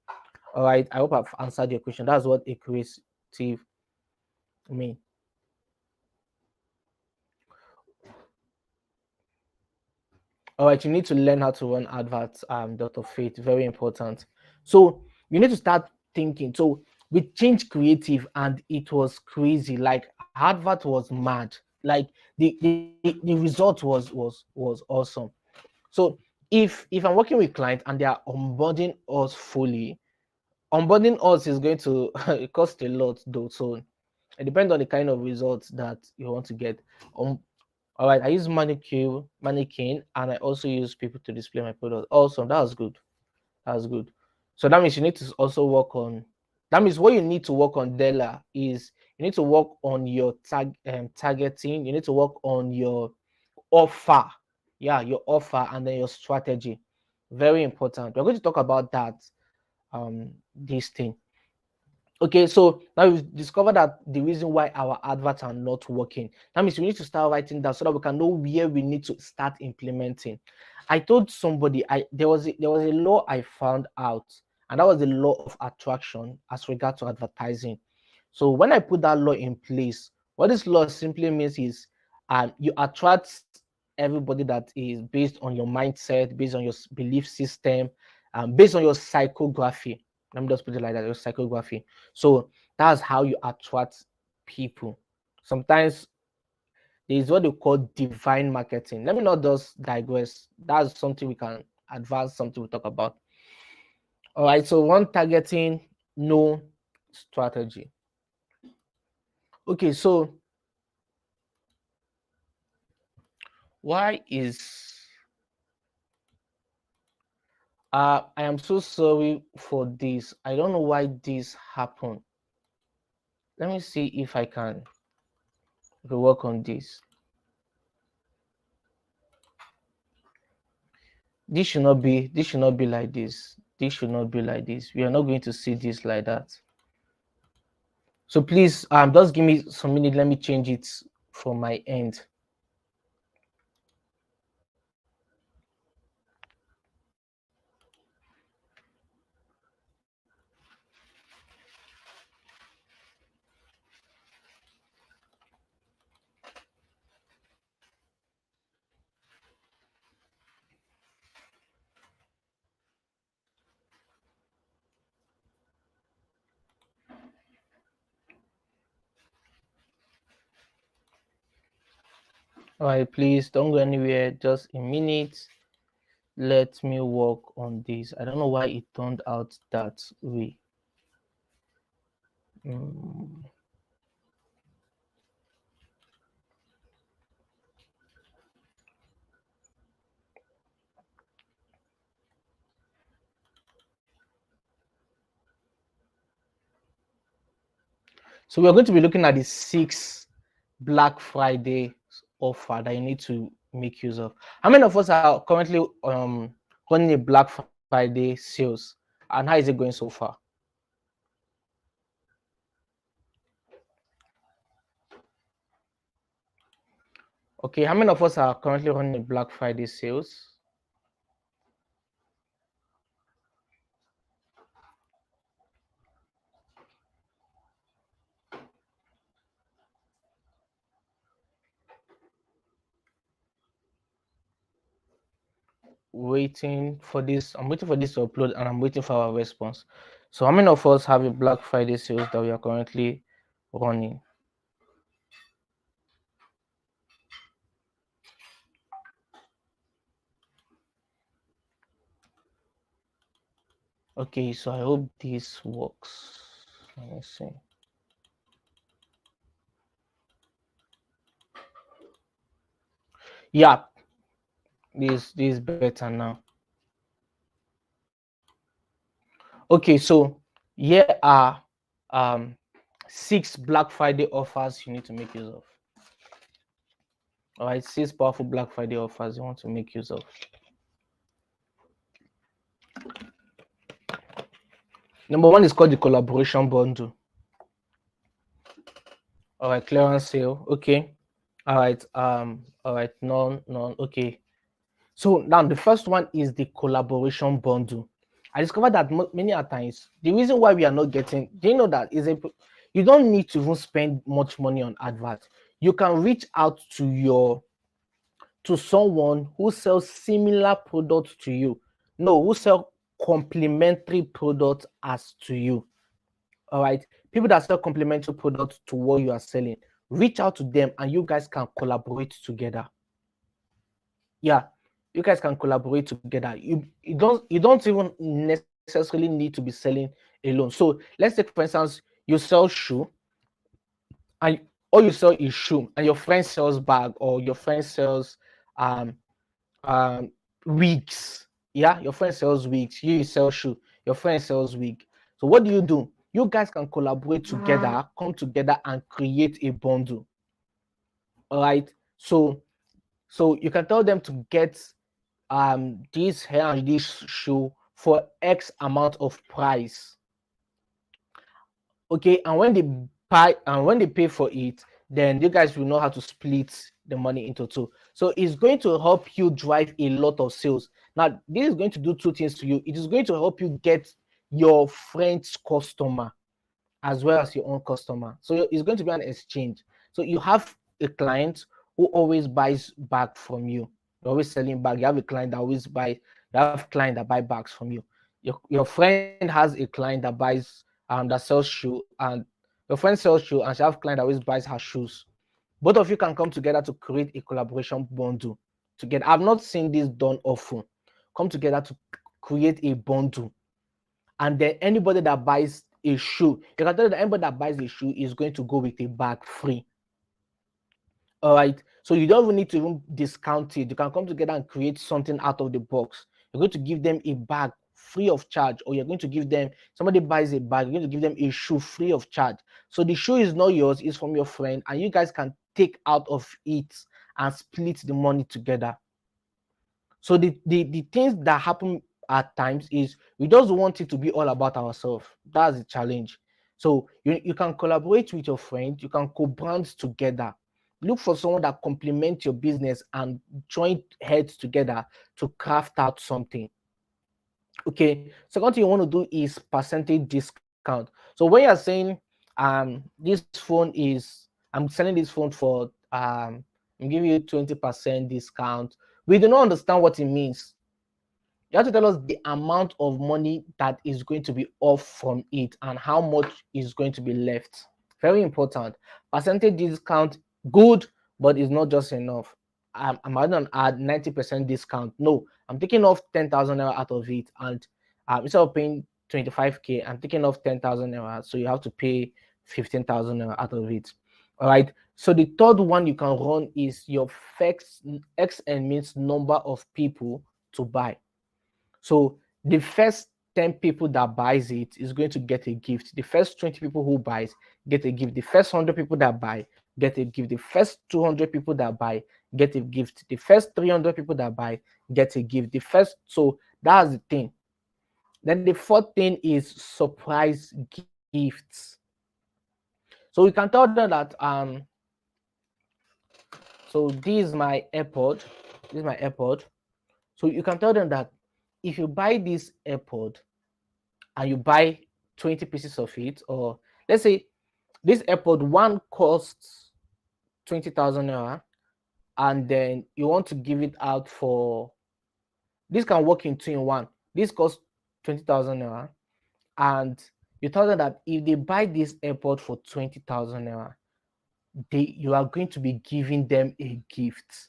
All right. I hope I've answered your question. That's what a creative means. All right, you need to learn how to run adverts, Dr. Faith, very important. So you need to start thinking. So we changed creative and it was crazy. Like advert was mad. Like the result was awesome. So if I'm working with clients and they are onboarding us fully, onboarding us is going to cost a lot though, so it depends on the kind of results that you want to get. All right, I use mannequin, and I also use people to display my product. Awesome, that was good. That's good. So that means you need to also work on. That means what you need to work on, Della, is you need to work on your targeting. You need to work on your offer. Yeah, your offer, and then your strategy. Very important. We're going to talk about that. This thing. Okay, so now we've discovered that the reason why our adverts are not working. That means we need to start writing down so that we can know where we need to start implementing. I told somebody there was a law I found out, and that was the law of attraction as regard to advertising. So when I put that law in place, what this law simply means is you attract everybody that is based on your mindset, based on your belief system, based on your psychography. Let me just put it like that, your psychography. So that's how you attract people. Sometimes there is what they call divine marketing. Let me not just digress. That's something we can advance, something we talk about. All right, so one, targeting, no strategy. Okay, so why is I am so sorry for this. I don't know why this happened. Let me see if I can work on this. This should not be like this. This should not be like this. We are not going to see this like that. So please just give me some minute. Let me change it from my end. All right, please don't go anywhere. Just a minute. Let me work on this. I don't know why it turned out that way. So we're going to be looking at the 6 Black Friday offer that you need to make use of. How many of us are currently running a Black Friday sales, and how is it going so far? Okay, how many of us are currently running a Black Friday sales? Waiting for this. I'm waiting for this to upload, and I'm waiting for our response. So how many of us have a Black Friday sales that we are currently running? Okay, so I hope this works. Let me see. Yeah, this is better now. Okay, so here are 6 Black Friday offers you need to make use of. All right, 6 powerful Black Friday offers you want to make use of. Number 1 is called the collaboration bundle. All right, clearance sale. Okay. All right. All right. None. Okay. So now the first one is the collaboration bundle. I discovered that many a times the reason why we are not getting, do you know that you don't need to even spend much money on advert. You can reach out to someone who sells similar products to you. No, who sell complementary products as to you. All right, people that sell complementary products to what you are selling, reach out to them and you guys can collaborate together. Yeah, you guys can collaborate together. You don't even necessarily need to be selling alone. So let's take, for instance, you sell shoe, and all you sell is shoe, and your friend sells bag, or your friend sells um um wigs. Yeah, your friend sells wigs, you sell shoe, your friend sells wig. So what do? You guys can collaborate together, come together and create a bundle. All right. So you can tell them to get this hair and this shoe for X amount of price. Okay, and when they buy and when they pay for it, then you guys will know how to split the money into two. So it's going to help you drive a lot of sales. Now, this is going to do two things to you. It is going to help you get your friend's customer as well as your own customer. So it's going to be an exchange. So you have a client who always buys back from you. You're always selling back. You have a client that always buys. You have a client that buy bags from you. Your friend has a client that buys that sells shoe, and your friend sells shoe, and she have a client that always buys her shoes. Both of you can come together to create a collaboration bundle together. I've not seen this done often. Come together to create a bundle, and then anybody that buys a shoe, you can tell that anybody that buys a shoe is going to go with a bag free. All right. So you don't even need to even discount it. You can come together and create something out of the box. You're going to give them a bag free of charge, or you're going to give them, somebody buys a bag, you're going to give them a shoe free of charge. So the shoe is not yours, it's from your friend, and you guys can take out of it and split the money together. So the things that happen at times is we just want it to be all about ourselves. That's the challenge. So you can collaborate with your friend, you can co-brand together. Look for someone that complements your business and join heads together to craft out something. Okay. Second thing you want to do is percentage discount. So when you're saying this phone is, I'm selling this phone for I'm giving you 20% discount, we do not understand what it means. You have to tell us the amount of money that is going to be off from it and how much is going to be left. Very important. Percentage discount, good, but it's not just enough. I'm adding add 90% discount. No, I'm taking off 10,000 naira out of it, and instead of paying 25k, I'm taking off 10,000 naira. So you have to pay 15,000 naira out of it. All right. So the third one you can run is your XN, means number of people to buy. So the first 10 people that buys it is going to get a gift. The first 20 people who buys get a gift. The first 100 people that buy get a gift. The first 200 people that buy get a gift. The first 300 people that buy get a gift. So that's the thing. Then the fourth thing is surprise gifts. So we can tell them that so this is my AirPod. This is my AirPod. So you can tell them that if you buy this AirPod and you buy 20 pieces of it, or let's say this AirPod one costs 20,000 naira, and then you want to give it out for, this can work in 2 in 1. This costs 20,000 naira, and you tell them that if they buy this AirPod for 20,000 naira, you are going to be giving them a gift.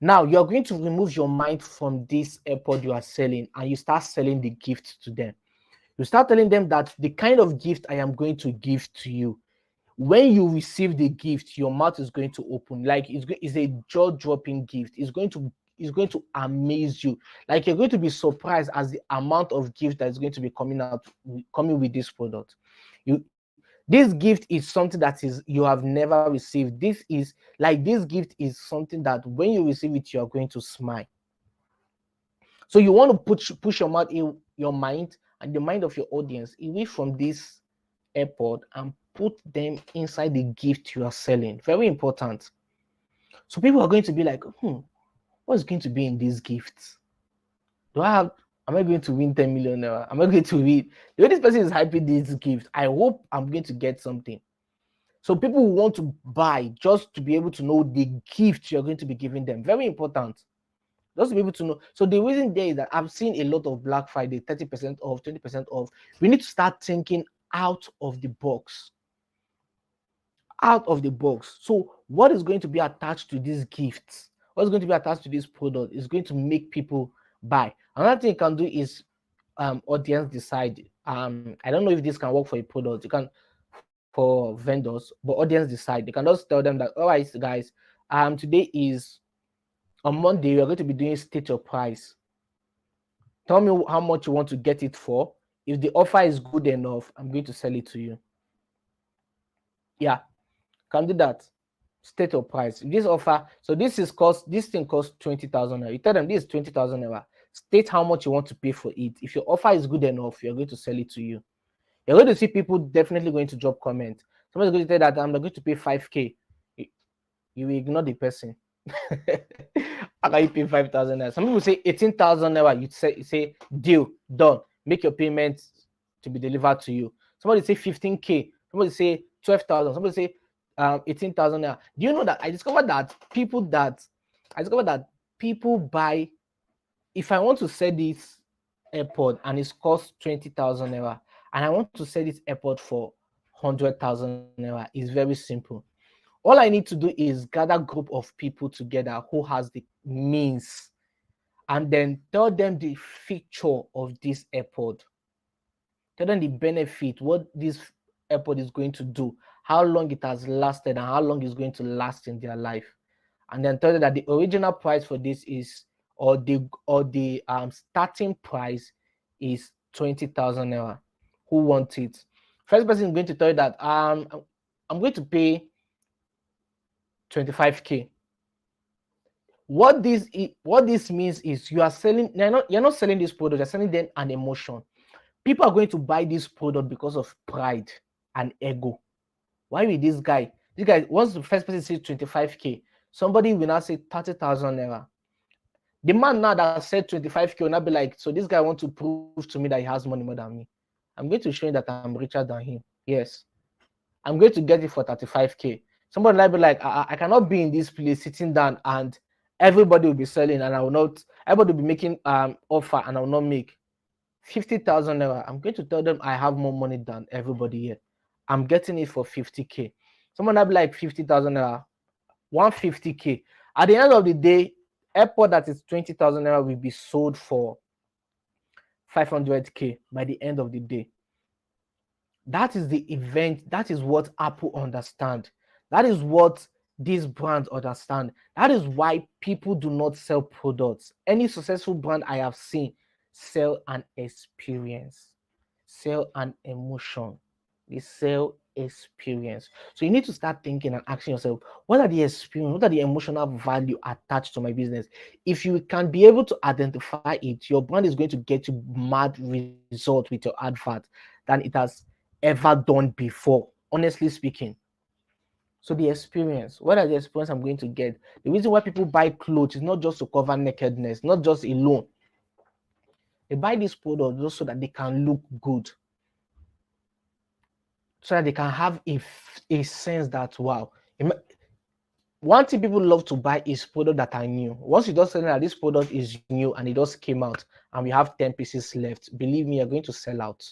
Now you're going to remove your mind from this AirPod you are selling, and you start selling the gift to them. You start telling them that the kind of gift I am going to give to you, when you receive the gift, your mouth is going to open. Like it's a jaw-dropping gift. It's going to amaze you. Like you're going to be surprised as the amount of gift that is going to be coming with this product. This gift is something that is you have never received. This gift is something that when you receive it, you are going to smile. So you want to push your mouth in your mind and the mind of your audience away from this AirPod and put them inside the gift you are selling. Very important. So people are going to be like, what's going to be in these gifts? Am I going to win 10 million naira? Am I going to win? The way this person is hyping this gift, I hope I'm going to get something. So people want to buy just to be able to know the gift you're going to be giving them. Very important. Just to be able to know. So the reason there is that I've seen a lot of Black Friday, 30% off, 20% off. We need to start thinking out of the box. Out of the box. So what is going to be attached to these gifts? What's going to be attached to this product is going to make people buy. Another thing you can do is audience decide. I don't know if this can work for a product. You can for vendors, but audience decide. They can just tell them that, all right, guys, today is on Monday, we're going to be doing state your price. Tell me how much you want to get it for. If the offer is good enough, I'm going to sell it to you. Yeah, can do that. State your price. This offer, so this thing costs 20,000 naira. You tell them this is 20,000 naira. State how much you want to pay for it. If your offer is good enough, you're going to sell it to you. You're going to see people definitely going to drop comment. Somebody's going to tell that I'm not going to pay 5K. You will ignore the person. How can you pay 5,000 naira? Some people say 18,000 naira. You say deal done. Make your payment to be delivered to you. Somebody say 15K. Somebody say 12,000. Somebody say 18,000 naira. Do you know that I discovered that people buy. If I want to sell this AirPod and it's cost 20,000 naira, and I want to sell this AirPod for 100,000 naira, it's very simple. All I need to do is gather a group of people together who has the means, and then tell them the feature of this AirPod. Tell them the benefit, what this AirPod is going to do, how long it has lasted, and how long it's going to last in their life. And then tell them that the original price for this is, or the starting price is 20,000 naira. Who wants it? First person is going to tell you that I'm going to pay 25K. What this means is you are selling. You're not selling this product. You're selling them an emotion. People are going to buy this product because of pride and ego. Why will this guy? Once the first person says 25K, somebody will now say 30,000 naira. The man now that said 25K will now be like, so this guy wants to prove to me that he has money more than me. I'm going to show him that I'm richer than him. Yes, I'm going to get it for 35K. Somebody will be like, I cannot be in this place sitting down and everybody will be selling and I will not. Everybody will be making offer and I will not make 50,000 naira. I'm going to tell them I have more money than everybody here. I'm getting it for 50K. Someone will be like 50,000 naira, 150K. At the end of the day, AirPod that is 20,000 naira will be sold for 500K by the end of the day. That is the event. That is what Apple understand. That is what these brands understand. That is why people do not sell products. Any successful brand I have seen sell an experience, sell an emotion. They sell experience. So you need to start thinking and asking yourself, what are the experience, what are the emotional value attached to my business? If you can be able to identify it, your brand is going to get you mad result with your advert than it has ever done before, honestly speaking. So the experience, what are the experience I'm going to get? The reason why people buy clothes is not just to cover nakedness, not just alone. They buy this product just so that they can look good, so that they can have a sense that, wow. One thing people love to buy is product that are new. Once you just say that this product is new and it just came out and we have 10 pieces left, believe me, you're going to sell out.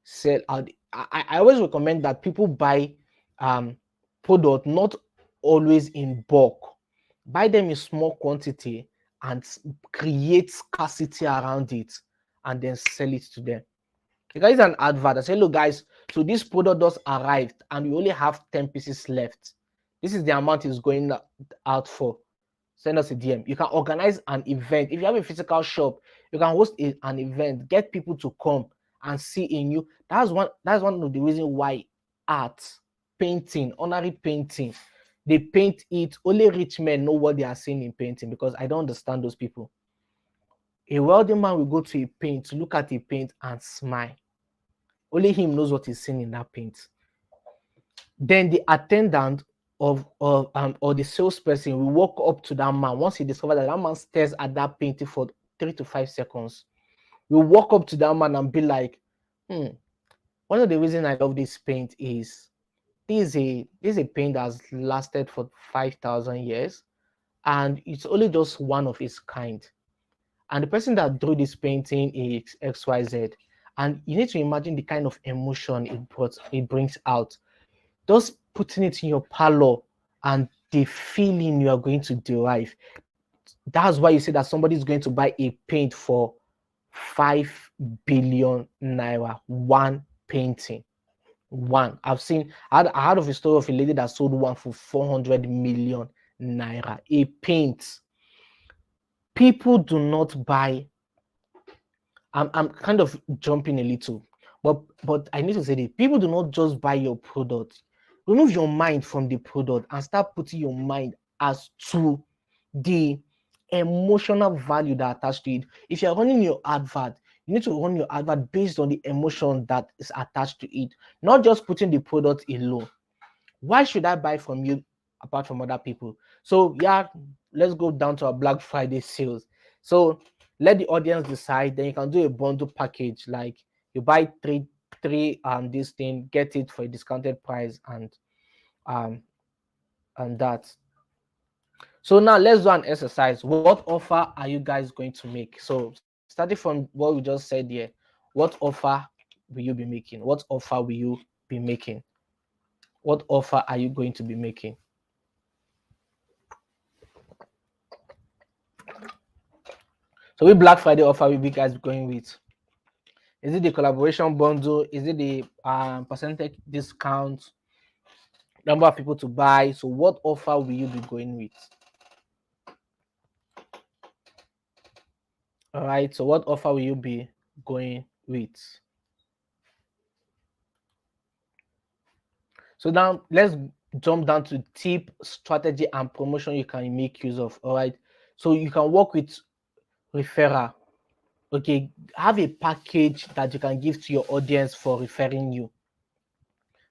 Sell out. I always recommend that people buy product not always in bulk. Buy them in small quantity and create scarcity around it and then sell it to them. You guys an advert. I say, look, guys, so this product just arrived and we only have 10 pieces left. This is the amount it's going out for. Send us a DM. You can organize an event. If you have a physical shop, you can host an event, get people to come and see in you. That's one of the reasons why art, painting, honorary painting, they paint it. Only rich men know what they are seeing in painting, because I don't understand those people. A wealthy man will go to a paint, look at a paint and smile. Only him knows what he's seeing in that paint. Then the attendant or the salesperson will walk up to that man. Once he discovers that man stares at that painting for 3 to 5 seconds, we'll walk up to that man and be like, one of the reasons I love this paint is this is a paint that's lasted for 5,000 years and it's only just one of its kind. And the person that drew this painting is XYZ. And you need to imagine the kind of emotion it brings out. Just putting it in your parlor and the feeling you are going to derive. That's why you say that somebody is going to buy a paint for 5 billion naira. One painting. One. I heard of a story of a lady that sold one for 400 million naira. A paint. People do not buy. I'm kind of jumping a little, but I need to say this. People do not just buy your product. Remove your mind from the product and start putting your mind as to the emotional value that attached to it. If you're running your advert, you need to run your advert based on the emotion that is attached to it, not just putting the product alone. Why should I buy from you apart from other people? So yeah, let's go down to our Black Friday sales. So let the audience decide. Then you can do a bundle package, like you buy three this thing, get it for a discounted price, and that. So now let's do an exercise. What offer are you guys going to make? So starting from what we just said here, what offer will you be making? What offer will you be making? What offer are you going to be making? So which Black Friday offer will you guys be going with? Is it the collaboration bundle? Is it the percentage discount? Number of people to buy? So what offer will you be going with? All right. So what offer will you be going with? So now let's jump down to tip, strategy, and promotion you can make use of. All right. So you can work with referral. Okay, have a package that you can give to your audience for referring you.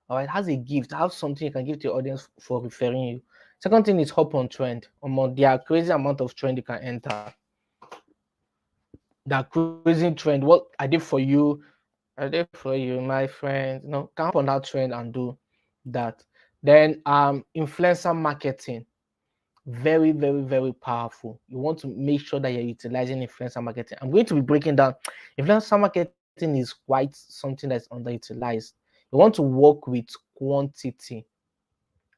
All right, has a gift, have something you can give to your audience for referring you. Second thing is hop on trend. There are crazy amount of trend you can enter. That crazy trend. What I did for you, my friend. Come up on that trend and do that. Then influencer marketing. Very, very, very powerful. You want to make sure that you're utilizing influencer marketing. I'm going to be breaking down. Influencer marketing is quite something that's underutilized. You want to work with quantity.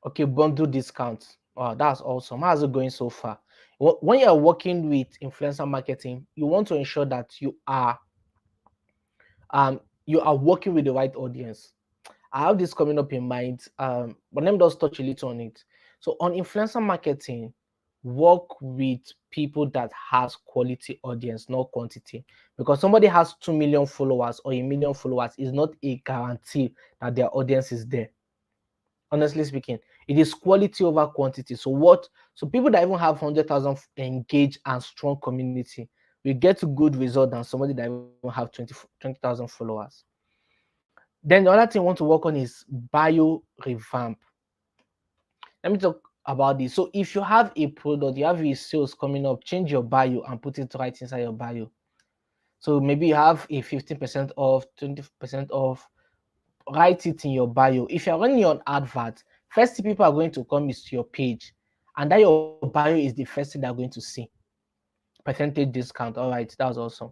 Okay, bundle discounts. Oh, that's awesome. How's it going so far? When you're working with influencer marketing, you want to ensure that you are working with the right audience. I have this coming up in mind, but let me just touch a little on it. So on influencer marketing, work with people that has quality audience, not quantity. Because somebody has 2 million followers or 1 million followers is not a guarantee that their audience is there. Honestly speaking, it is quality over quantity. So people that even have 100,000 engaged and strong community will get a good result than somebody that even have 20,000 followers. Then the other thing I want to work on is bio revamp. Let me talk about this. So if you have a product, you have a sales coming up, change your bio and put it right inside your bio. So maybe you have a 15% off, 20% off, write it in your bio. If you're running your advert, first thing people are going to come is to your page, and that your bio is the first thing they're going to see. Percentage discount. All right, that was awesome.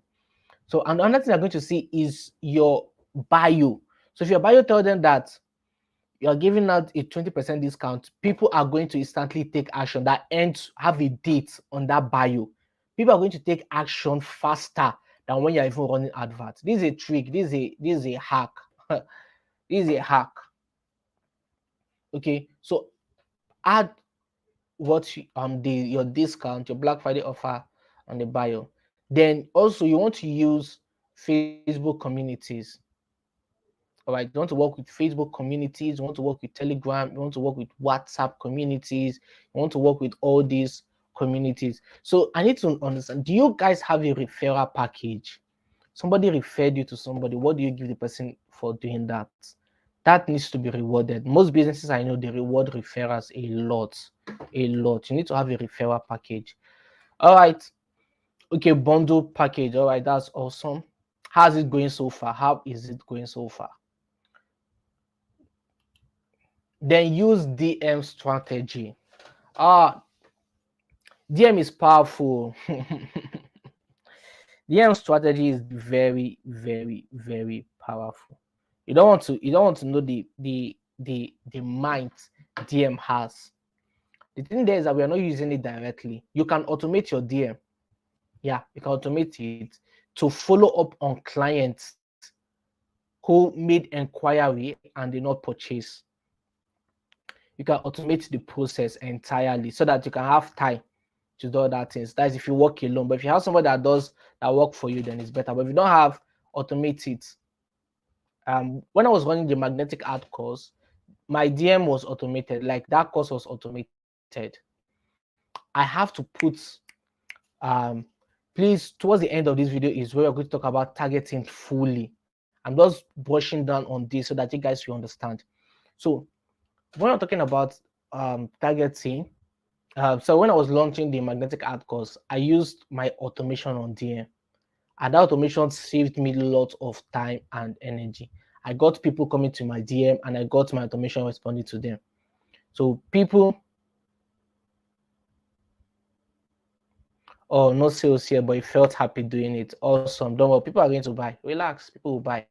So another thing they're going to see is your bio. So if your bio tells them that you're giving out a 20% discount, people are going to instantly take action. That ends have a date on that bio. People are going to take action faster than when you're even running adverts. This is a trick. This is a hack. This is a hack. Okay, so add what your discount, your Black Friday offer on the bio. Then also you want to use Facebook communities. All right, you want to work with Facebook communities, you want to work with Telegram, you want to work with WhatsApp communities, you want to work with all these communities. So I need to understand, do you guys have a referral package? Somebody referred you to somebody, what do you give the person for doing that? That needs to be rewarded. Most businesses I know, they reward referrals a lot. You need to have a referral package. All right. Okay, bundle package. All right, that's awesome. How's it going so far? How is it going so far? Then use DM strategy. DM is powerful. DM strategy is very, very, very powerful. You don't want to know the mind DM has. The thing there is that we are not using it directly. You can automate your DM. Yeah, you can automate it to follow up on clients who made inquiry and did not purchase. You can automate the process entirely so that you can have time to do other things. That is if you work alone. But if you have somebody that does that work for you, then it's better. But if you don't have, automate it. When I was running the magnetic ad course, my DM was automated. Like that course was automated. I have to put please, towards the end of this video is where we're going to talk about targeting fully. I'm just brushing down on this so that you guys will understand. So when I'm talking about targeting, so when I was launching the magnetic ad course, I used my automation on DM, and that automation saved me lots of time and energy. I got people coming to my DM, and I got my automation responding to them. So people, oh, no sales here, but you felt happy doing it. Awesome. Don't worry, people are going to buy. Relax, people will buy.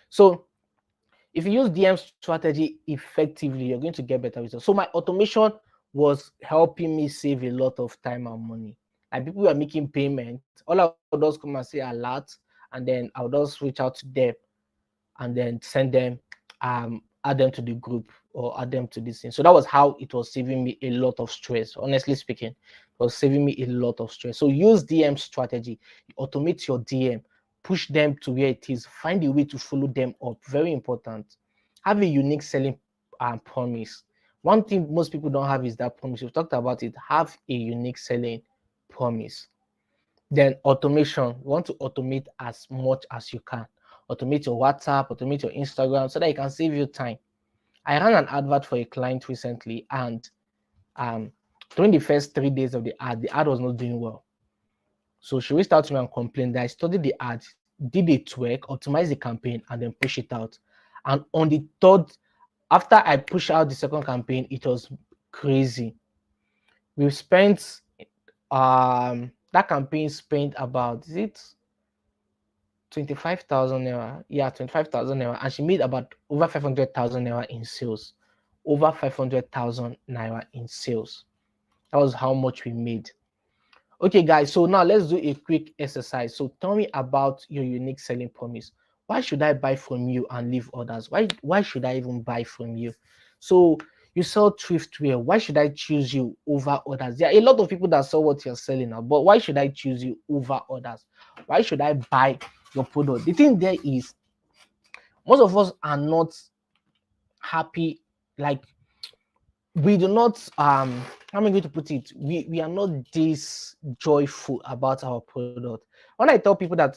So if you use DM strategy effectively, you're going to get better results. So my automation was helping me save a lot of time and money. Like people were making payments, all I would just come and say alert, and then I'll just reach out to them and then send them, add them to the group or add them to this thing. So that was how it was saving me a lot of stress. Honestly speaking, it was saving me a lot of stress. So use DM strategy, automate your DM, push them to where it is, find a way to follow them up. Very important. Have a unique selling promise. One thing most people don't have is that promise. We've talked about it. Have a unique selling promise. Then automation. You want to automate as much as you can. Automate your WhatsApp, automate your Instagram so that it can save you time. I ran an advert for a client recently, and during the first 3 days of the ad was not doing well. So she reached out to me and complained that I studied the ad, did a twerk, optimized the campaign, and then push it out. And on the third, after I pushed out the second campaign, it was crazy. We spent that campaign spent about, is it 25,000 naira? Yeah, 25,000 naira, and she made about over 500,000 naira in sales. Over 500,000 naira in sales. That was how much we made. Okay, guys, so now let's do a quick exercise. So tell me about your unique selling promise. Why should I buy from you and leave others? Why should I even buy from you? So you sell thriftwear. Why should I choose you over others? There are a lot of people that sell what you're selling now, but why should I choose you over others? Why should I buy your product? The thing there is, most of us are not happy. Like, we do not how am I going to put it? We are not this joyful about our product. When I tell people that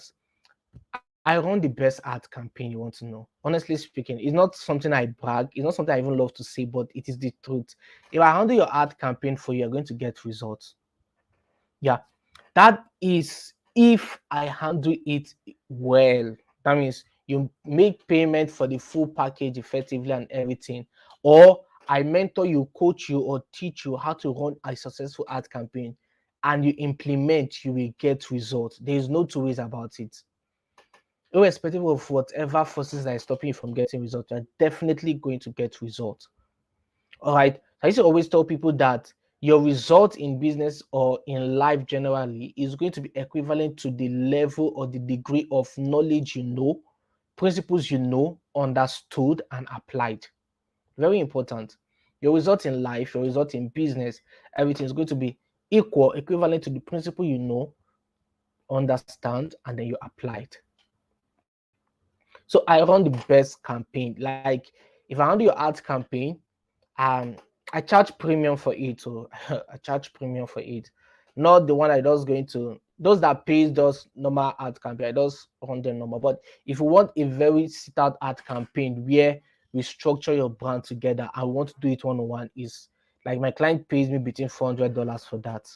I run the best ad campaign, you want to know, honestly speaking, it's not something I brag, it's not something I even love to say, but it is the truth. If I handle your ad campaign for you, you're going to get results. Yeah, that is if I handle it well. That means you make payment for the full package effectively and everything, or I mentor you, coach you, or teach you how to run a successful ad campaign, and you implement, you will get results. There is no two ways about it. Irrespective of whatever forces that is stopping you from getting results, you're definitely going to get results. All right. I used to always tell people that your result in business or in life generally is going to be equivalent to the level or the degree of knowledge you know, principles you know, understood, and applied. Very important. Your result in life, your result in business, everything is going to be equal, equivalent to the principle you know, understand, and then you apply it. So I run the best campaign. Like if I run your ads campaign, I charge premium for it. So I charge premium for it. Not the one I just going to, those that pays those normal ad campaign, I just run them normal. But if you want a very sit out ad campaign where we structure your brand together, I want to do it one-on-one, is like my client pays me between $400 for that.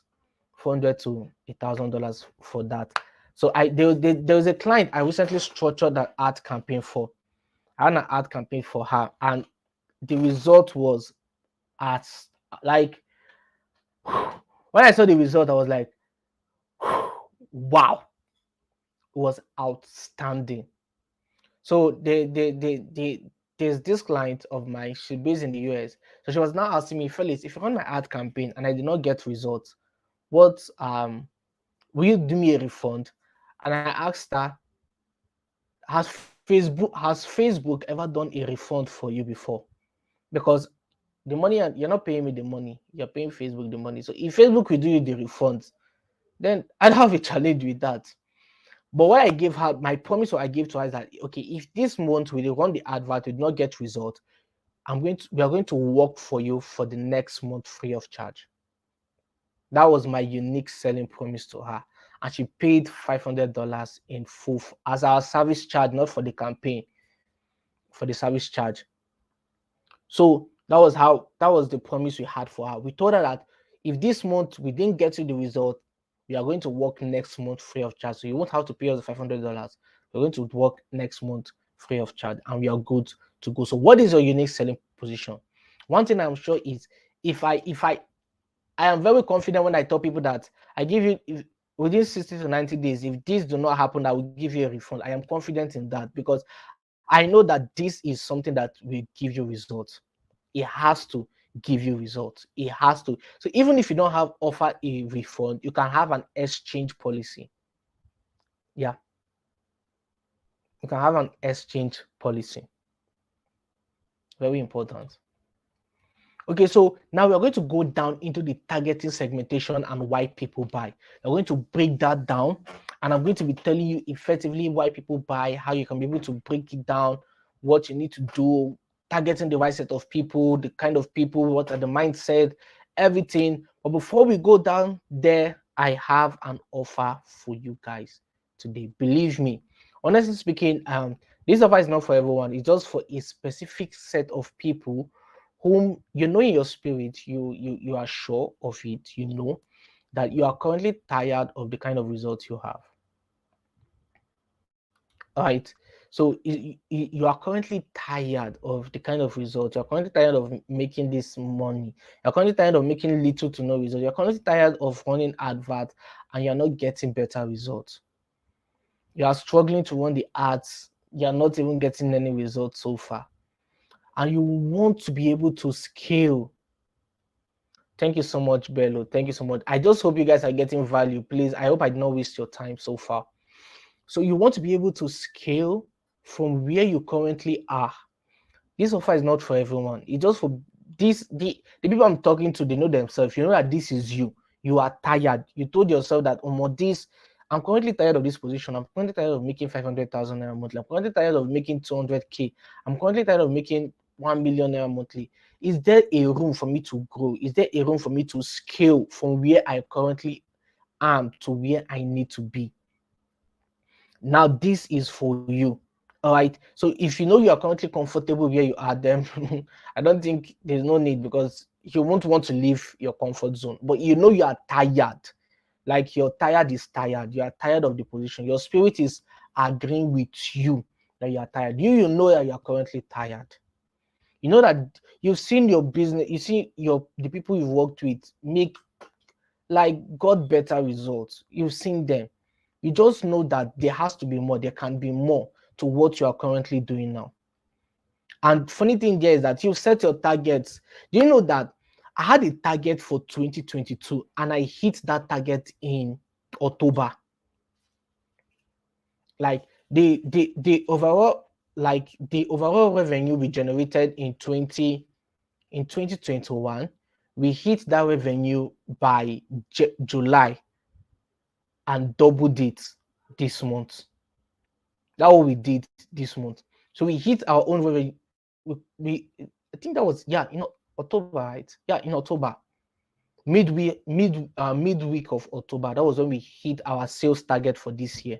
$400 to $1,000 for that. So there was a client I recently structured that ad campaign for. I ran an ad campaign for her, and the result was as like when I saw the result, I was like, wow, it was outstanding. So there's this client of mine, she's based in the US. So she was now asking me, Felix, if you run my ad campaign and I did not get results, what will you do me a refund? And I asked her, has Facebook ever done a refund for you before? Because the money, you're not paying me the money, you're paying Facebook the money. So if Facebook will do you the refunds, then I don't have a challenge with that. But what I gave her, my promise, what I gave to her is that, okay, if this month we run the advert, we did not get result, we are going to work for you for the next month free of charge. That was my unique selling promise to her. And she paid $500 in full as our service charge, not for the campaign, for the service charge. So that was the promise we had for her. We told her that if this month we didn't get you the result, we are going to work next month free of charge. So you won't have to pay us the $500. We're going to work next month free of charge, and we are good to go. So what is your unique selling position? One thing I'm sure is, I am very confident when I tell people that I give you, within 60 to 90 days, if this do not happen, I will give you a refund. I am confident in that because I know that this is something that will give you results. It has to give you results. It has to. So even if you don't have offer a refund, you can have an exchange policy. Yeah, you can have an exchange policy. Very important. Okay, so now we're going to go down into the targeting, segmentation, and why people buy. We're going to break that down, and I'm going to be telling you effectively why people buy, how you can be able to break it down, what you need to do, targeting the right set of people, the kind of people, what are the mindset, everything. But before we go down there, I have an offer for you guys today. Believe me, honestly speaking, this offer is not for everyone. It's just for a specific set of people whom you know in your spirit, you are sure of it, you know that you are currently tired of the kind of results you have. All right. So you are currently tired of the kind of results. You're currently tired of making this money. You're currently tired of making little to no results. You're currently tired of running adverts and you're not getting better results. You are struggling to run the ads. You're not even getting any results so far. And you want to be able to scale. Thank you so much, Bello. Thank you so much. I just hope you guys are getting value. Please, I hope I did not waste your time so far. So you want to be able to scale from where you currently are. This offer is not for everyone. It's just for the people I'm talking to, they know themselves. You know that this is you. You are tired. You told yourself that, I'm currently tired of this position. I'm currently tired of making 500,000 naira monthly. I'm currently tired of making 200K. I'm currently tired of making 1 million naira monthly. Is there a room for me to grow? Is there a room for me to scale from where I currently am to where I need to be? Now, this is for you. All right. So if you know you are currently comfortable where you are, then I don't think there's no need, because you won't want to leave your comfort zone. But you know you are tired. Like your tired is tired. You are tired of the position. Your spirit is agreeing with you that you are tired. You know that you are currently tired. You know that you've seen your business, you see the people you've worked with make, like, got better results. You've seen them. You just know that there has to be more. There can be more to what you are currently doing now. And funny thing there is that you set your targets. Do you know that I had a target for 2022 and I hit that target in October? Like the overall, the overall revenue we generated in 2021, we hit that revenue by July and doubled it this month. That's what we did this month. So we hit our own revenue. I think that was, yeah, October, right? Yeah, in October, midweek of October. That was when we hit our sales target for this year.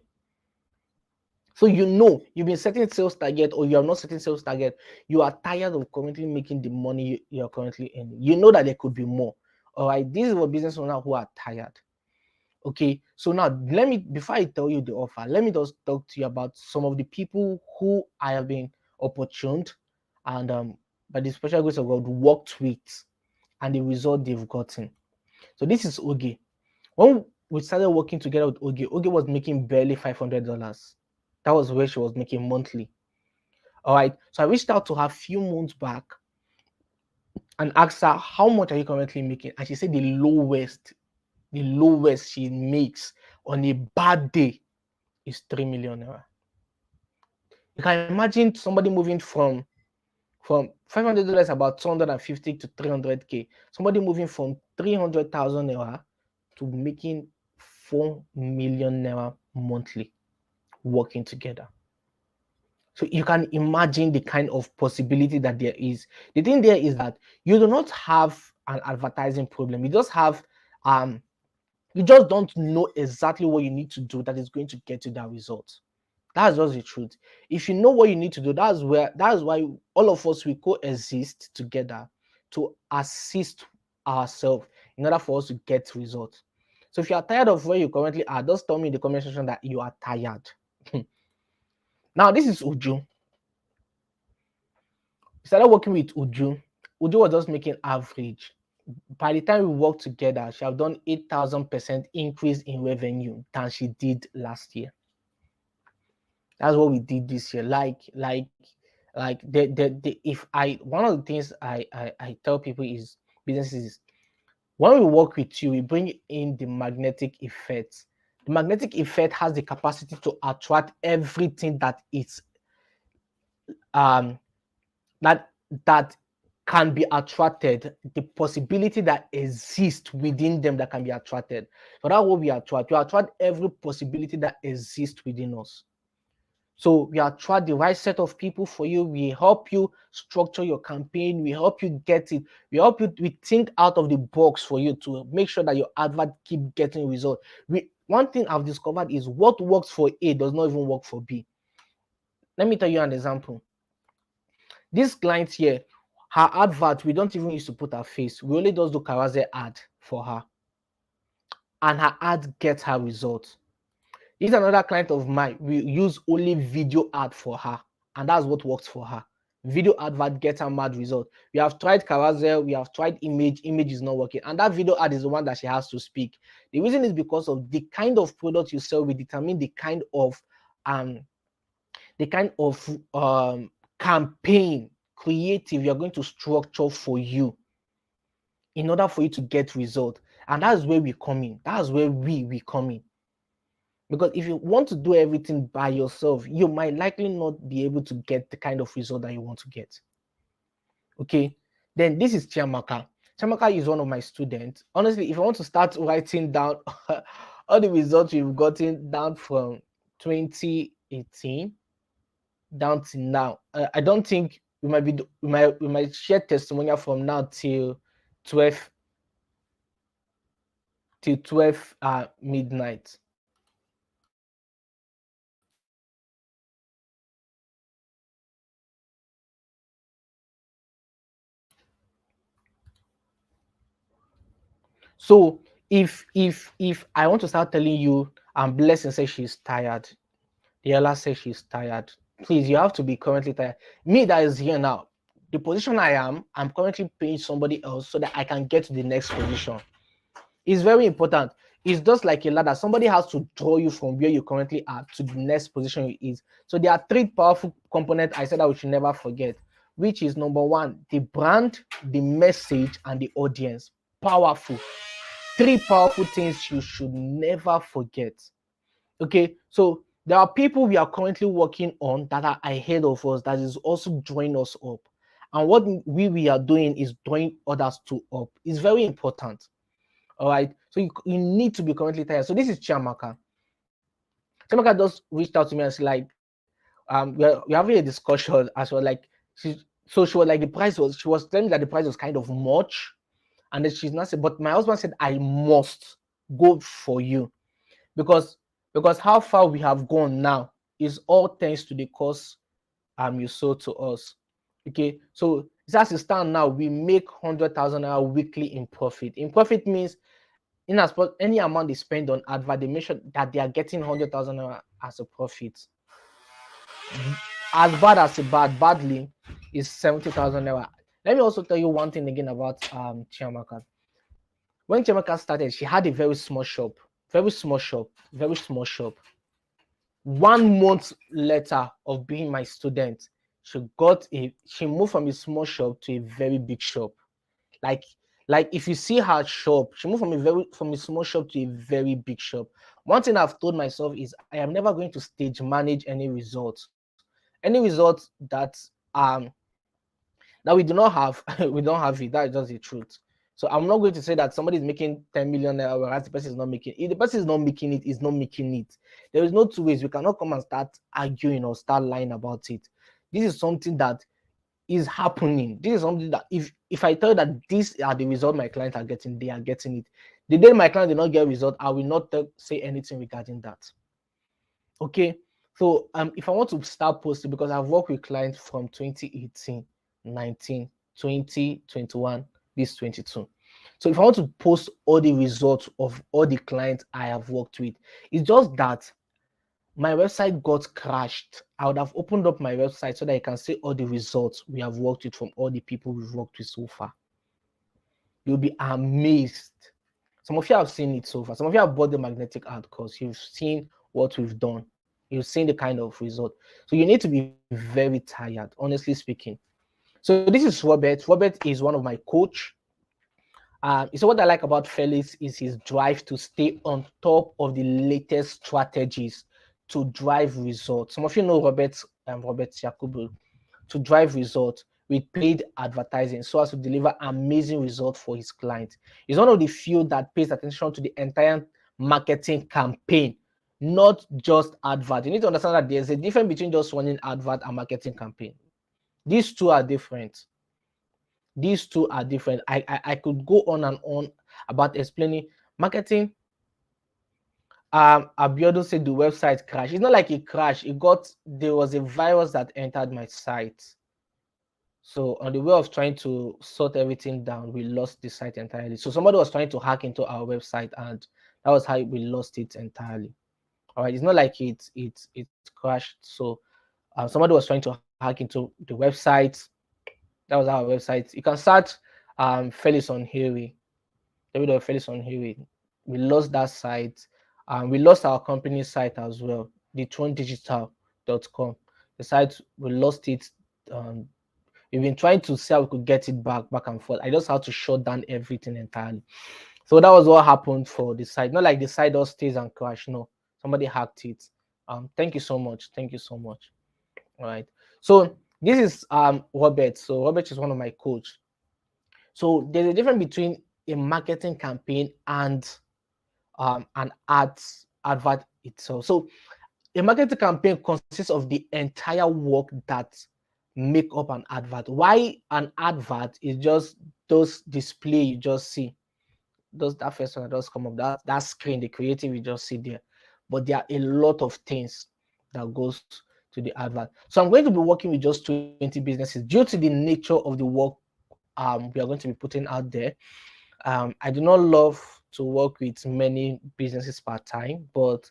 So you've been setting sales target, or you are not setting sales target. You are tired of currently making the money you are currently earning. You know that there could be more. All right, these are business owners who are tired. Okay, so now before I tell you the offer, let me just talk to you about some of the people who I have been opportuned and by the special grace of God worked with and the result they've gotten. So this is Oge. When we started working together with Oge was making barely $500. That was where she was making monthly. All right, so I reached out to her a few months back and asked her, how much are you currently making? And she said the lowest she makes on a bad day is 3 million naira. You can imagine somebody moving from $500 about 250 to 300k. Somebody moving from 300,000 naira to making 4 million naira monthly, working together. So you can imagine the kind of possibility that there is. The thing there is that you do not have an advertising problem. You just have you just don't know exactly what you need to do that is going to get you that result. That's just the truth. If you know what you need to do, that's why all of us we coexist together to assist ourselves in order for us to get results. So if you are tired of where you currently are, just tell me in the comment section that you are tired. Now this is Uju. We started working with Uju. Uju was just making average. By the time we worked together, she have done 8,000% increase in revenue than she did last year. That's what we did this year. If I one of the things I tell people is businesses is when we work with you, we bring in the magnetic effect. The magnetic effect has the capacity to attract everything that is that can be attracted, the possibility that exists within them that can be attracted. So that's what we attract. We attract every possibility that exists within us. So we attract the right set of people for you. We help you structure your campaign. We help you get it. We think out of the box for you to make sure that your advert keep getting results. One thing I've discovered is what works for A does not even work for B. Let me tell you an example. This client here, her advert, we don't even use to put her face. We only just do Carousel ad for her. And her ad gets her results. This is another client of mine. We use only video ad for her. And that's what works for her. Video advert gets her mad result. We have tried Carousel. We have tried image. Image is not working. And that video ad is the one that she has to speak. The reason is because of the kind of product you sell will determine the kind of campaign creative you're going to structure for you in order for you to get result. And that's where we come in. That's where we come in. Because if you want to do everything by yourself, you might likely not be able to get the kind of result that you want to get. Okay, then this is Chiamaka. Chiamaka is one of my students. Honestly, if I want to start writing down all the results we've gotten down from 2018 down to now, I don't think we might share testimonial from now till 12 midnight. So if I want to start telling you, Blessing says she's tired, Diela says she's tired, please, you have to be currently tired. Me that is here now, the position I am, I'm currently paying somebody else so that I can get to the next position. It's very important. It's just like a ladder. Somebody has to draw you from where you currently are to the next position you is. So there are three powerful components I said that we should never forget, which is number one, the brand, the message, and the audience. Powerful. Three powerful things you should never forget. Okay, so there are people we are currently working on that are ahead of us that is also drawing us up. And what we are doing is drawing others to up. It's very important. All right, so you need to be currently tired. So this is Chiamaka. Chiamaka just reached out to me and said, like, we're having a discussion as well. Like, she was like, she was telling me that the price was kind of much. And then she's not saying, but my husband said, I must go for you. Because how far we have gone now is all thanks to the course you sold to us. Okay, so as it stands now, we make 100,000 naira weekly in profit. In profit means in as any amount they spend on advert, they make sure that they are getting 100,000 naira as a profit. As bad as badly is 70,000 naira. Let me also tell you one thing again about Chiamaka. When Chiamaka started, she had a very small shop. 1 month later of being my student, she moved from a small shop to a very big shop. Like Like if you see her shop, she moved from a small shop to a very big shop. One thing I've told myself is I am never going to stage manage any results. Any results that we do not have, we don't have it. That is just the truth. So I'm not going to say that somebody is making 10 million whereas the person is not making it. If the person is not making it, is not making it. There is no two ways. We cannot come and start arguing or start lying about it. This is something that is happening. This is something that if I tell you that these are the result my clients are getting, they are getting it. The day my client did not get result, I will not say anything regarding that. Okay. So if I want to start posting, because I've worked with clients from 2018, 19, 20, 21, this 22. So if I want to post all the results of all the clients I have worked with, it's just that my website got crashed. I would have opened up my website so that I can see all the results we have worked with from all the people we've worked with so far. You'll be amazed. Some of you have seen it so far. Some of you have bought the magnetic art course. You've seen what we've done. You've seen the kind of result. So you need to be very tired, honestly speaking. So this is Robert. Robert is one of my coach. So what I like about Felix is his drive to stay on top of the latest strategies to drive results. Some of you know Robert Yakubu, to drive results with paid advertising so as to deliver amazing results for his clients. He's one of the few that pays attention to the entire marketing campaign, not just advert. You need to understand that there's a difference between just running advert and marketing campaign. These two are different. These two are different. I could go on and on about explaining marketing. Abiodun said the website crashed. It's not like it crashed. There was a virus that entered my site. So on the way of trying to sort everything down, we lost the site entirely. So somebody was trying to hack into our website, and that was how we lost it entirely. All right, it's not like it crashed. So somebody was trying to hack into the website. That was our website. You can search Felix on Huey. Felix on Huey. We lost that site. We lost our company site as well, thethronedigital.com. The site, we lost it. We've been trying to see how we could get it back and forth. I just had to shut down everything entirely. So that was what happened for the site. Not like the site just stays and crash. No, somebody hacked it. Thank you so much. Thank you so much. All right. So this is Robert. So Robert is one of my coach. So there's a difference between a marketing campaign and an advert itself. So a marketing campaign consists of the entire work that make up an advert. Why an advert is just those display you just see. That first one that does come up, that screen, the creative you just see there. But there are a lot of things that goes to the advert. So I'm going to be working with just 20 businesses due to the nature of the work we are going to be putting out there. I do not love to work with many businesses per time, but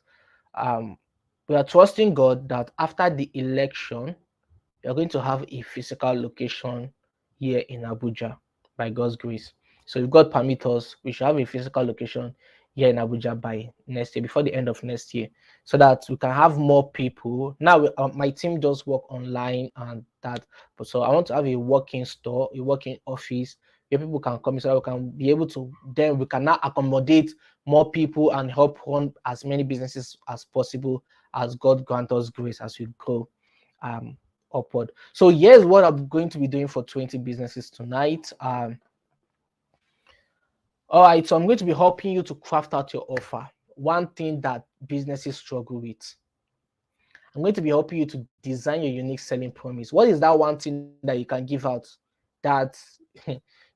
we are trusting God that after the election, we are going to have a physical location here in Abuja by God's grace. So if God permits us, we should have a physical location here in Abuja by next year, before the end of next year, so that we can have more people. Now, my team does work online and that, but so I want to have a working store, a working office where people can come, so that we can be able to, then we can now accommodate more people and help run as many businesses as possible as God grant us grace as we grow upward. So here's what I'm going to be doing for 20 businesses tonight. All right, so I'm going to be helping you to craft out your offer. One thing that businesses struggle with. I'm going to be helping you to design your unique selling promise. What is that one thing that you can give out that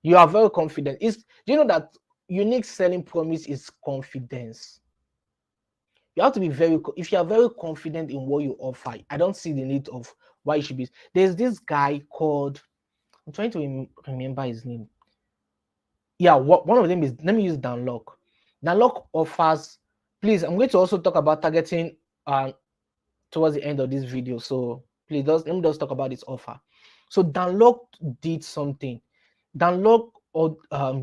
you are very confident? Do you know that unique selling promise is confidence? You have to be if you are very confident in what you offer, I don't see the need of why you should be. There's this guy called, I'm trying to remember his name. Yeah, one of them is, let me use Dan Lok. Dan Lok offers, please, I'm going to also talk about targeting towards the end of this video. So please, let me just talk about this offer. So Dan Lok did something. Dan Lok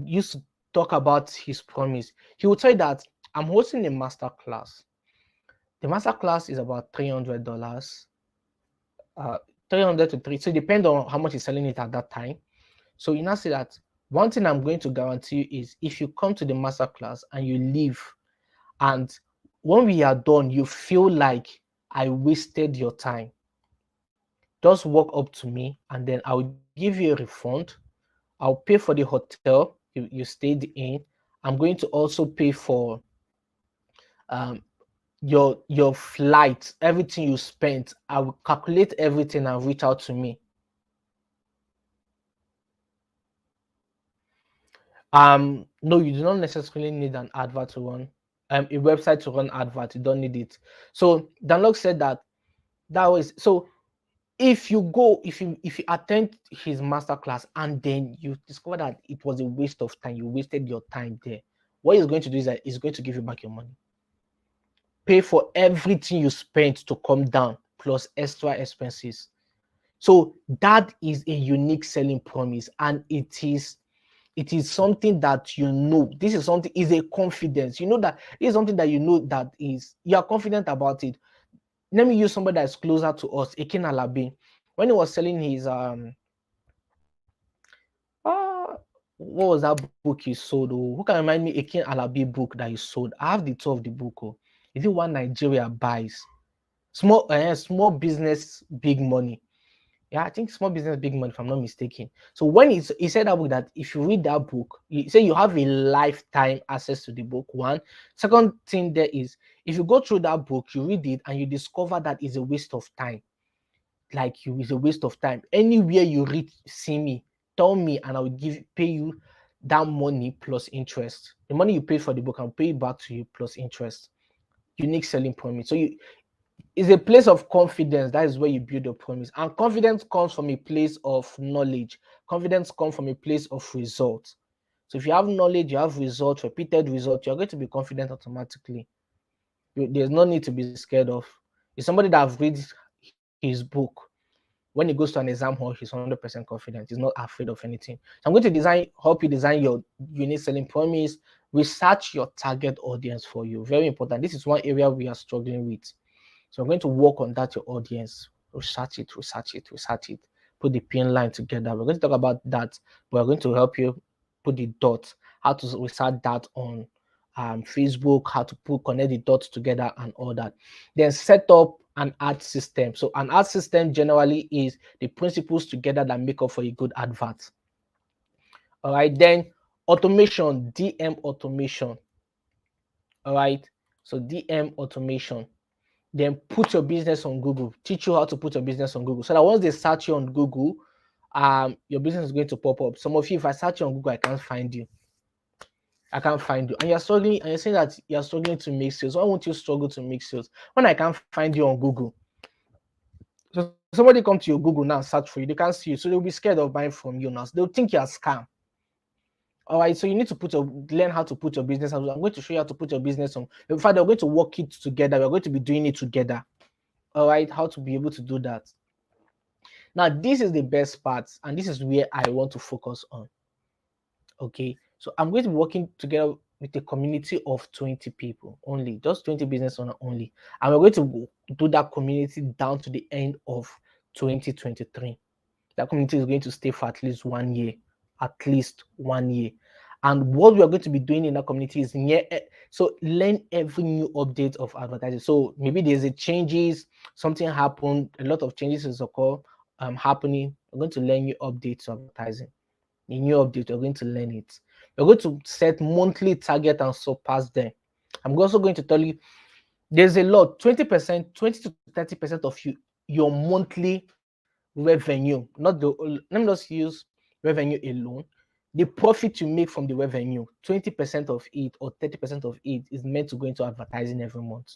used to talk about his promise. He would say that I'm hosting a master class. The master class is about $300, 300 to 3. So it depends on how much he's selling it at that time. So you now say that One thing I'm going to guarantee you is if you come to the masterclass and you leave, and when we are done, you feel like I wasted your time, just walk up to me and then I'll give you a refund. I'll pay for the hotel you stayed in. I'm going to also pay for um, your flight, everything you spent. I will calculate everything and reach out to me. No, you do not necessarily need an advert to run, a website to run advert. You don't need it. So Danlok said that was so. If you go, if you attend his masterclass and then you discover that it was a waste of time, you wasted your time there, what he's going to do is that he's going to give you back your money. Pay for everything you spent to come down plus extra expenses. So that is a unique selling promise, and it is something that you know. This is something, is a confidence. You know that it is something that you know that is, you are confident about it. Let me use somebody that's closer to us, Akin Alabi. When he was selling his what was that book he sold? Oh, who can remind me Akin Alabi book that he sold? I have the two of the book. Oh, is it One Nigeria Buys? Small business, big money. Yeah, I think Small Business, Big Money, if I'm not mistaken. So when he said that book, that if you read that book, he said you have a lifetime access to the book. One. Second thing there is, if you go through that book, you read it and you discover that it's a waste of time. Like you, it's a waste of time. Anywhere you read, see me, tell me, and I will pay you that money plus interest. The money you paid for the book, I'll pay it back to you plus interest. Unique selling promise. So it's a place of confidence. That is where you build your promise. And confidence comes from a place of knowledge. Confidence comes from a place of results. So if you have knowledge, you have results, repeated results, you're going to be confident automatically. There's no need to be scared of. It's somebody that have read his book. When he goes to an exam hall, he's 100% confident. He's not afraid of anything. So I'm going to help you design your unique selling promise. Research your target audience for you. Very important. This is one area we are struggling with. So I'm going to work on that, your audience. Research it. Put the pin line together. We're going to talk about that. We're going to help you put the dots, how to research that on Facebook, how to connect the dots together and all that. Then set up an ad system. So an ad system generally is the principles together that make up for a good advert. All right. Then automation, DM automation. All right. So DM automation. Then put your business on Google. Teach you how to put your business on Google, so that once they search you on Google, your business is going to pop up. Some of you, if I search you on Google, I can't find you. And you're struggling, and you're saying that you're struggling to make sales. Why won't you struggle to make sales when I can't find you on Google? So somebody come to your Google now, search for you, they can't see you, so they'll be scared of buying from you now. So they'll think you're a scam. All right, so you need to learn how to put your business on. I'm going to show you how to put your business on. In fact, they're going to work it together. We're going to be doing it together. All right, how to be able to do that. Now, this is the best part, and this is where I want to focus on. Okay, so I'm going to be working together with a community of 20 people only, just 20 business owners only. And we're going to do that community down to the end of 2023. That community is going to stay for at least 1 year. And what we are going to be doing in that community is so learn every new update of advertising. So maybe there's a changes, something happened, a lot of changes is happening. We're going to learn new updates of advertising. A new update, we're going to learn it. We're going to set monthly target and surpass them. I'm also going to tell you there's a lot, 20%, 20 to 30% of your monthly revenue, let me just use revenue alone. The profit you make from the revenue, 20% of it or 30% of it is meant to go into advertising every month.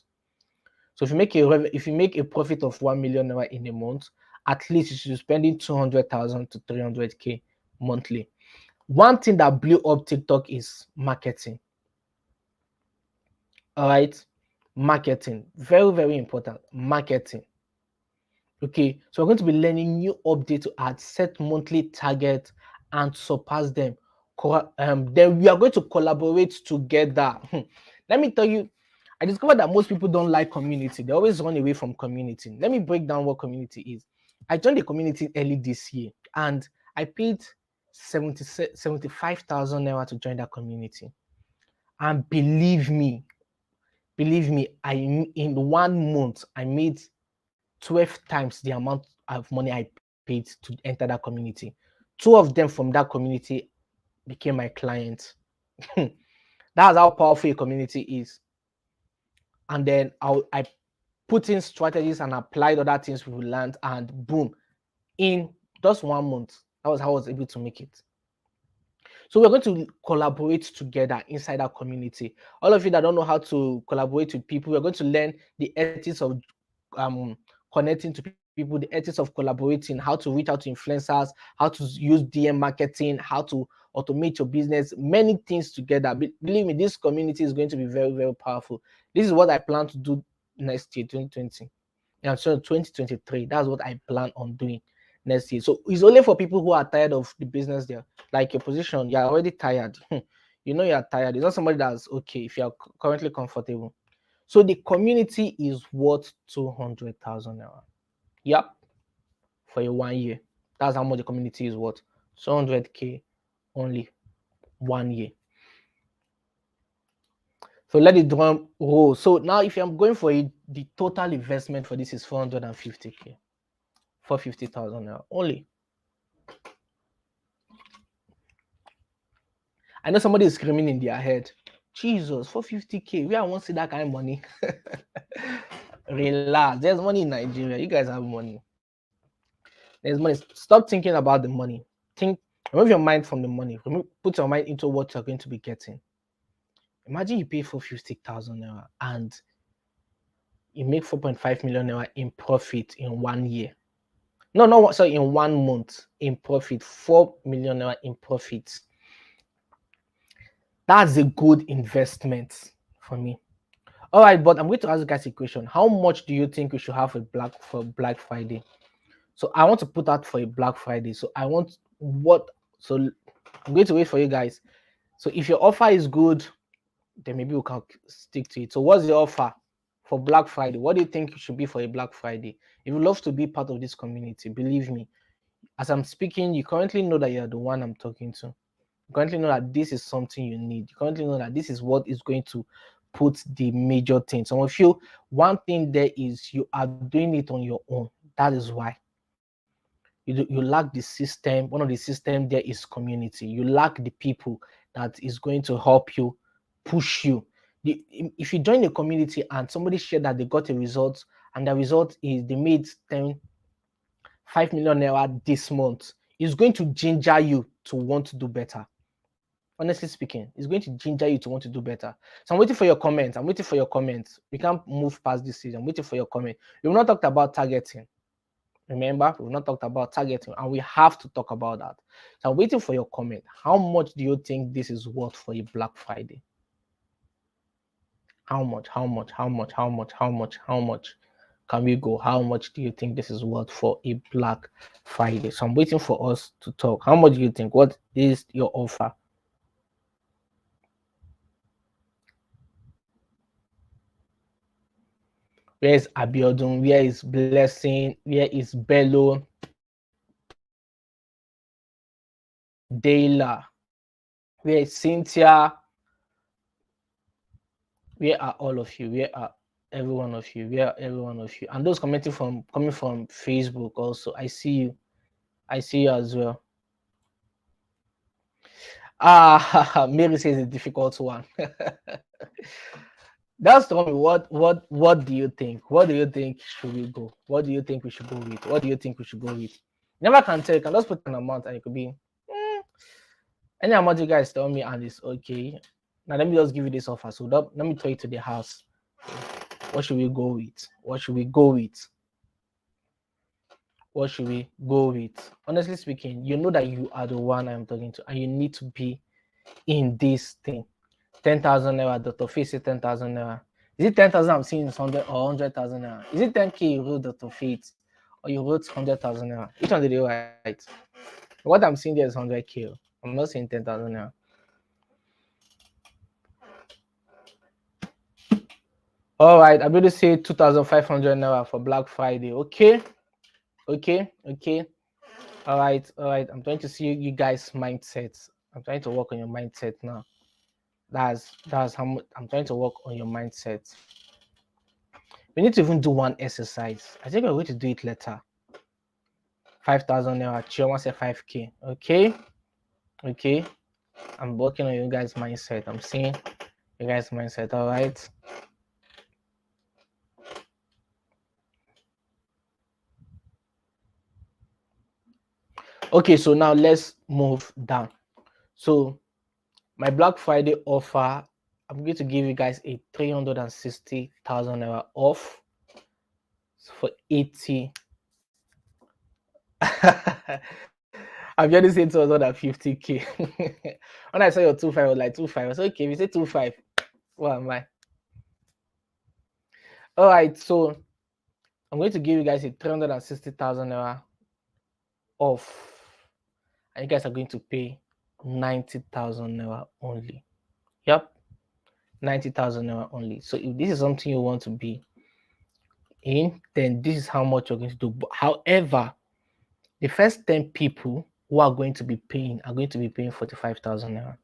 So if you make a profit of 1 million naira in a month, at least you should be spending 200,000 to 300K monthly. One thing that blew up TikTok is marketing. All right, marketing, very, very important. Marketing. Okay, so we're going to be learning new updates to add, set monthly targets, and surpass them. Then we are going to collaborate together. Let me tell you, I discovered that most people don't like community. They always run away from community. Let me break down what community is. I joined the community early this year, and I paid 75,000 naira to join that community. And believe me, in 1 month, I made 12 times the amount of money I paid to enter that community. 2 of them from that community became my clients. That's how powerful a community is. And then I put in strategies and applied other things we learned, and boom, in just 1 month, that was how I was able to make it. So we're going to collaborate together inside our community. All of you that don't know how to collaborate with people, we're going to learn the ethics of connecting to people, the ethics of collaborating, how to reach out to influencers, how to use DM marketing, how to automate your business, many things together. Believe me, this community is going to be very, very powerful. This is what I plan to do next year, 2020. Yeah, so 2023, that's what I plan on doing next year. So it's only for people who are tired of the business there. Like your position, you're already tired. You know you're tired. It's not somebody that's okay if you're currently comfortable. So the community is worth 200,000 naira. Yep. For a 1 year. That's how much the community is worth. 200K only 1 year. So let the drum roll. So now if I'm going for it, the total investment for this is 450K. 450,000 naira only. I know somebody is screaming in their head, Jesus, 450K, where I want to see that kind of money. Relax, there's money in Nigeria. You guys have money. There's money. Stop thinking about the money. Remove your mind from the money. Put your mind into what you're going to be getting. Imagine you pay 450,000 naira and you make 4.5 million naira in profit in 1 year. No, sorry, in 1 month in profit, 4 million naira in profit. That's a good investment for me. All right, but I'm going to ask you guys a question. How much do you think we should have for Black Friday? So I want to put out for a Black Friday. So I want so I'm going to wait for you guys. So if your offer is good, then maybe we can stick to it. So what's the offer for Black Friday? What do you think it should be for a Black Friday? If you love to be part of this community, believe me, as I'm speaking, you currently know that you're the one I'm talking to. You currently know that this is something you need. You currently know that this is what is going to put the major thing. Some of you, one thing there is you are doing it on your own. That is why. You lack the system. One of the systems there is community. You lack the people that is going to help you, push you. If you join a community and somebody shared that they got a result, and the result is they made 5 million naira this month, it's going to ginger you to want to do better. Honestly speaking, it's going to ginger you to want to do better. So I'm waiting for your comments. We can't move past this season. I'm waiting for your comment. We've not talked about targeting. Remember, we've not talked about targeting, and we have to talk about that. So I'm waiting for your comment. How much do you think this is worth for a Black Friday? How much can we go? How much do you think this is worth for a Black Friday? So I'm waiting for us to talk. How much do you think? What is your offer? Where is Abiodun? Where is Blessing? Where is Bello? Dayla? Where is Cynthia? Where are all of you? Where are every one of you? Where are every one of you? And those coming from Facebook also. I see you. I see you as well. Mary says a difficult one. That's tell me what do you think? What do you think should we go? What do you think we should go with? What do you think we should go with? Never can tell. You can just put an amount and it could be any amount you guys tell me and it's okay. Now let me just give you this offer. So let me tell you to the house. What should we go with? What should we go with? What should we go with? Honestly speaking, you know that you are the one I'm talking to, and you need to be in this thing. 10,000 naira, Dr. Face 10,000 naira. Is it 10,000 I'm seeing is 100 or 100,000 naira? Is it 10K you wrote Dr. Faith or you wrote 100,000 naira? Which one did you write? What I'm seeing there is 100K. I'm not saying 10,000 naira. All right, I'm going to say 2,500 naira for Black Friday. Okay. All right. I'm trying to see you guys' mindsets. I'm trying to work on your mindset now. That's how much I'm trying to work on your mindset. We need to even do one exercise. I think we're going to do it later. 5,000 naira. Chioma said 5K. Okay. I'm working on you guys' mindset. I'm seeing you guys' mindset. All right. Okay, so now let's move down. So my Black Friday offer, I'm going to give you guys a 360,000 naira off for 80. I'm just saying 250K. When I saw your 2.5, I was like 2.5. I was like, okay, if you say 2.5, what am I? All right, so I'm going to give you guys a 360,000 naira off. And you guys are going to pay 90,000 naira only. Yep, 90,000 naira only. So if this is something you want to be in, then this is how much you're going to do. But however, the first 10 people who are going to be paying 45,000 naira.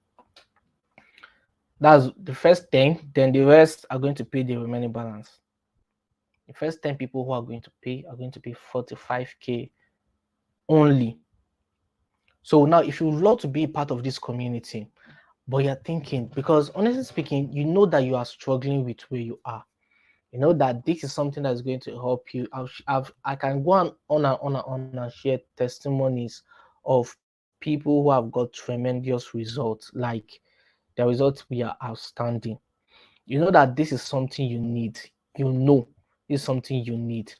That's the first 10, then the rest are going to pay the remaining balance. The first 10 people who are going to pay 45K only. So now, if you would love to be a part of this community, but you're thinking, because honestly speaking, you know that you are struggling with where you are. You know that this is something that's going to help you. I can go on and share testimonies of people who have got tremendous results. Like the results we are outstanding. You know that this is something you need. You know this is something you need.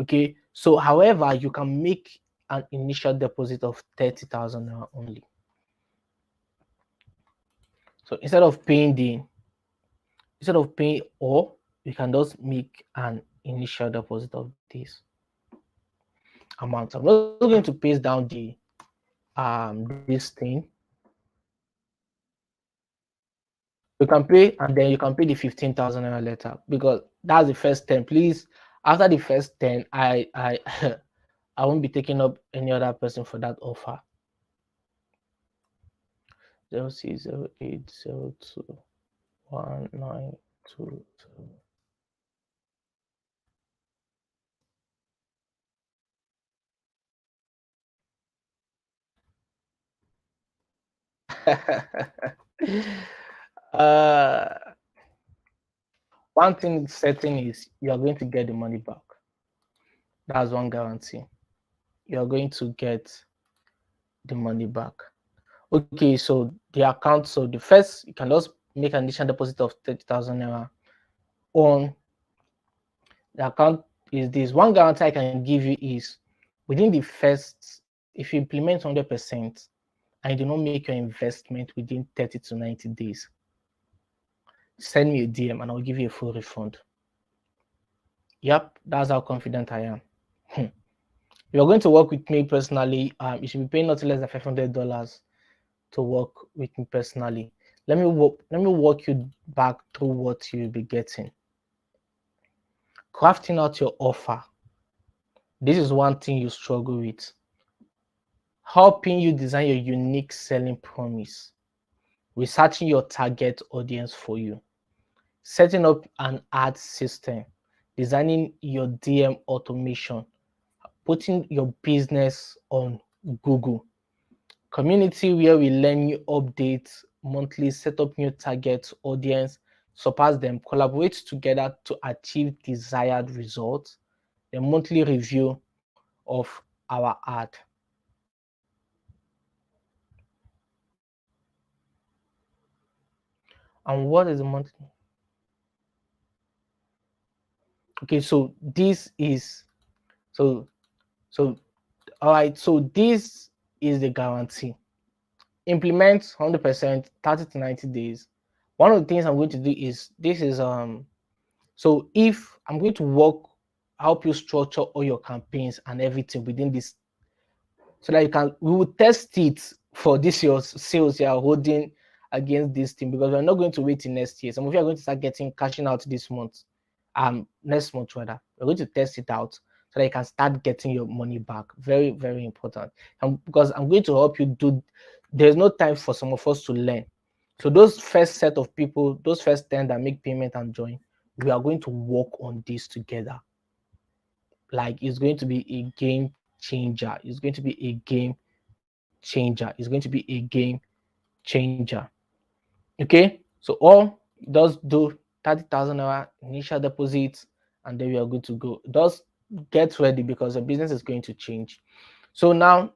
Okay. So, however, you can make an initial deposit of 30,000 naira only. So instead of paying, or you can just make an initial deposit of this amount. I'm not going to paste down the this thing. You can pay, and then you can pay the 15,000 naira later, because that's the first 10. Please, after the first 10, I I won't be taking up any other person for that offer. 0608021922. uh, one thing certain is you are going to get the money back. That's one guarantee. You are going to get the money back. Okay, so the account, so the first, you can just make an additional deposit of 30,000 naira on the account. Is this one guarantee I can give you is within the first, if you implement 100% and you do not make your investment within 30 to 90 days, send me a DM and I'll give you a full refund. Yep, that's how confident I am. If you're going to work with me personally, you should be paying not less than $500 to work with me personally. Let me walk you back through what you'll be getting. Crafting out your offer. This is one thing you struggle with. Helping you design your unique selling promise. Researching your target audience for you. Setting up an ad system. Designing your DM automation. Putting your business on Google. Community where we learn new updates monthly, set up new target audience, surpass them, collaborate together to achieve desired results. The monthly review of our ad. And what is the monthly? Okay, so this is so all right, so this is the guarantee. Implement 100%, 30 to 90 days. One of the things I'm going to do is this is so if I'm going to help you structure all your campaigns and everything within this, so that we will test it for this your sales you are holding against this thing, because we're not going to wait till next year. Some of you are going to start cashing out this month, next month rather. We're going to test it out so that you can start getting your money back. Very, very important. And because I'm going to help you do, there's no time for some of us to learn. So those first set of people, those first 10 that make payment and join, we are going to work on this together. Like, it's going to be a game changer. It's going to be a game changer. It's going to be a game changer. Okay, so all does do 30,000 naira initial deposit, and then we are good to go. Just get ready because the business is going to change. So now,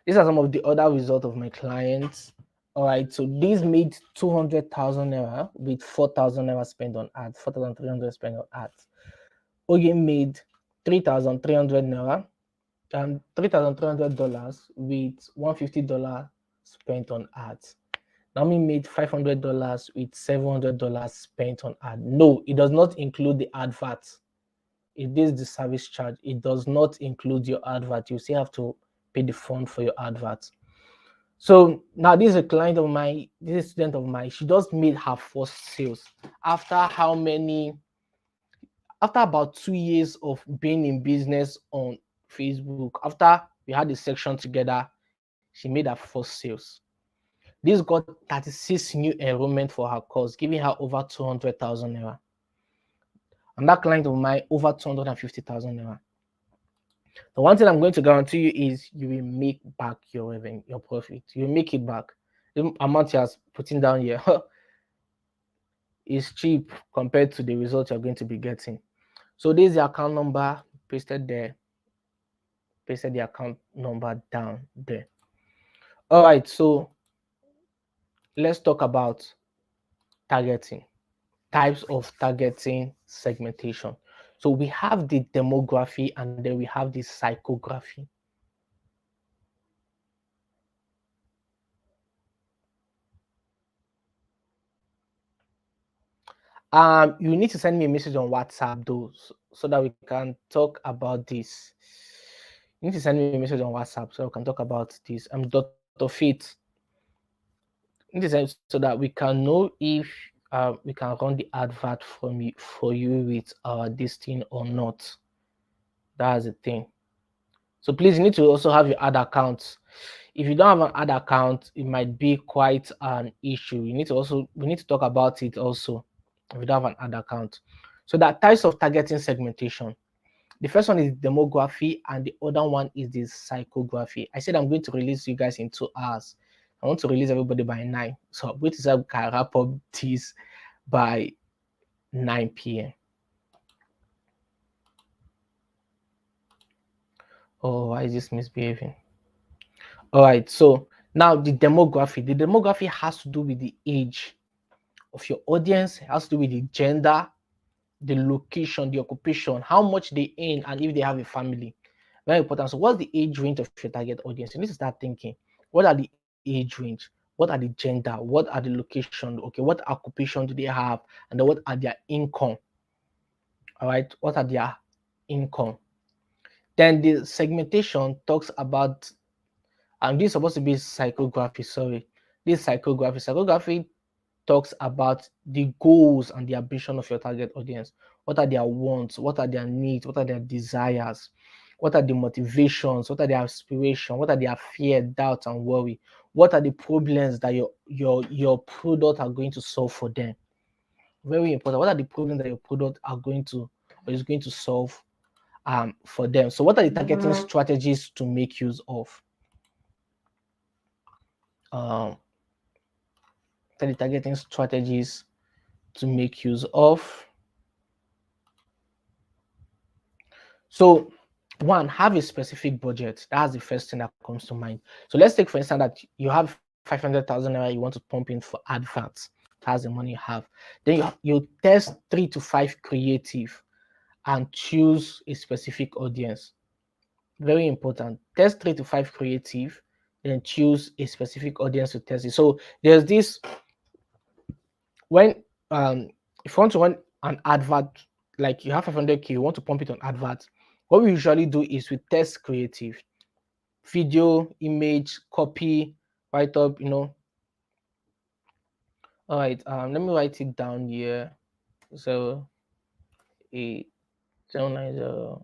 these are some of the other results of my clients. All right, so these made 200,000 naira with 4,000 naira spent on ads, 4,300 spent on ads. Oye made 3,300 naira and $3,300 with $150 spent on ads. Naomi made $500 with $700 spent on ad. No, it does not include the advert. It is the service charge. It does not include your advert. You still have to pay the fund for your advert. So now this is a client of mine, this is a student of mine. She just made her first sales after how many? After about 2 years of being in business on Facebook. After we had the section together, she made her first sales. This got 36 new enrollment for her course, giving her over 200,000 naira. And that client of mine, over 250,000 naira. The one thing I'm going to guarantee you is you will make back your revenue, your profit. You will make it back. The amount you are putting down here is cheap compared to the results you're going to be getting. So this is the account number pasted there. Pasted the account number down there. All right, so let's talk about targeting, types of targeting segmentation. So we have the demography and then we have the psychography. You need to send me a message on WhatsApp though, so that we can talk about this. You need to send me a message on WhatsApp so we can talk about this. I'm Dr. Fit. You need to send so that we can know if we can run the advert for you with this thing or not. That's the thing. So please, you need to also have your ad account. If you don't have an ad account, it might be quite an issue. We need to talk about it also if you don't have an ad account. So that types of targeting segmentation. The first one is demography and the other one is the psychography. I said I'm going to release you guys in 2 hours. I want to release everybody by 9. So I'm going to say we can wrap up this by 9 p.m. Oh, why is this misbehaving? All right, so now the demography. The demography has to do with the age of your audience, it has to do with the gender, the location, the occupation, how much they earn, and if they have a family. Very important. So what's the age range of your target audience? You need to start thinking, what are the age range? What are the gender? What are the location? Okay, what occupation do they have? And then what are their income? All right, what are their income? Then the segmentation talks about, and this is supposed to be psychography, sorry. This psychography. Psychography talks about the goals and the ambition of your target audience. What are their wants? What are their needs? What are their desires? What are the motivations? What are their aspirations? What are their fear, doubt, and worry? What are the problems that your product are going to solve for them? Very important. What are the problems that your product are going to or is going to solve for them? So what are the targeting strategies to make use of? The targeting strategies to make use of. So one, have a specific budget. That's the first thing that comes to mind. So let's take for instance that you have 500,000 naira you want to pump in for adverts. That's the money you have. Then you test 3 to 5 creative and choose a specific audience. Very important. Test 3 to 5 creative, then choose a specific audience to test it. So there's this, when if you want to run an advert, like you have 500K, you want to pump it on adverts, what we usually do is we test creative, video, image, copy, write up, All right, let me write it down here. So 8090.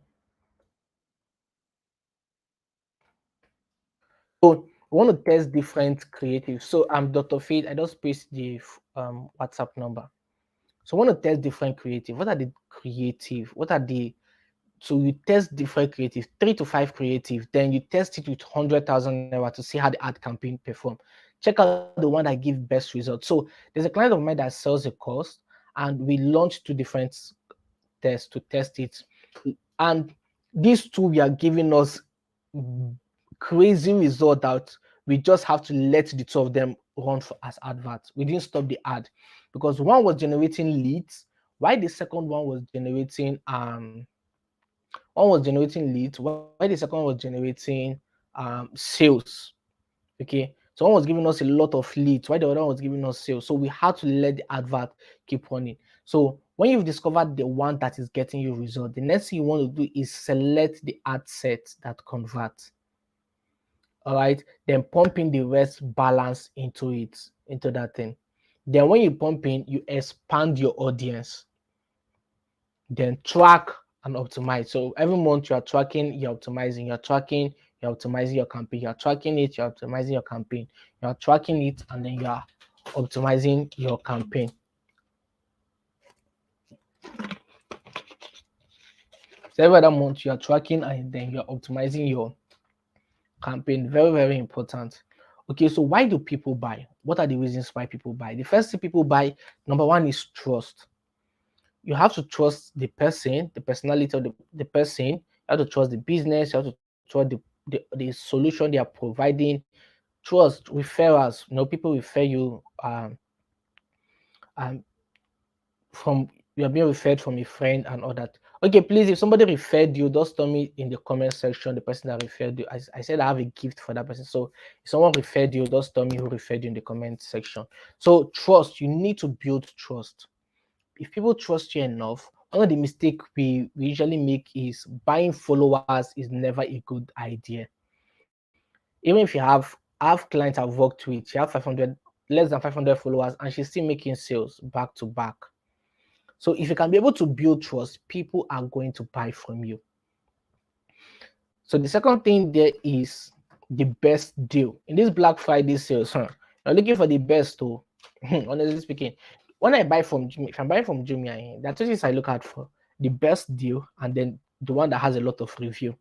we want to test different creatives. So I'm Dr. Faith. I just paste the WhatsApp number. So I want to test different creative. What are the creative? What are the So you test different creative, 3 to 5 creative, then you test it with 100,000 naira to see how the ad campaign perform. Check out the one that give best results. So there's a client of mine that sells a course, and we launched 2 different tests to test it. And these two we are giving us crazy result that we just have to let the two of them run as adverts. We didn't stop the ad because one was generating leads, while the second one was generating leads, while the second one was generating sales. Okay, so one was giving us a lot of leads, while the other one was giving us sales. So we had to let the advert keep running. So when you've discovered the one that is getting you result, the next thing you want to do is select the ad set that converts. All right, then pump in the rest balance into that thing. Then when you pump in, you expand your audience, then track and optimize. So every month you are tracking, you're optimizing, you're tracking, you're optimizing your campaign, you're tracking it, you're optimizing your campaign, you're tracking it, and then you are optimizing your campaign. So every other month you are tracking and then you're optimizing your campaign. Very, very important. Okay, so why do people buy? What are the reasons why people buy? The first thing people buy, number one, is trust. You have to trust the person, the personality of the person. You have to trust the business. You have to trust the solution they are providing. Trust referrals. People refer you um, from you are being referred from a friend and all that. Okay, please, if somebody referred you, just tell me in the comment section the person that referred you. I said I have a gift for that person. So if someone referred you, just tell me who referred you in the comment section. So trust, you need to build trust. If people trust you enough, one of the mistakes we usually make is buying followers is never a good idea. Even if you have clients I've worked with, she have 500, less than 500 followers, and she's still making sales back to back. So if you can be able to build trust, people are going to buy from you. So the second thing there is the best deal. In this Black Friday sales, you're looking for the best too. Honestly speaking, when I buy from Jumia, if I'm buying from Jumia, there are two things I look out for: the best deal and then the one that has a lot of review.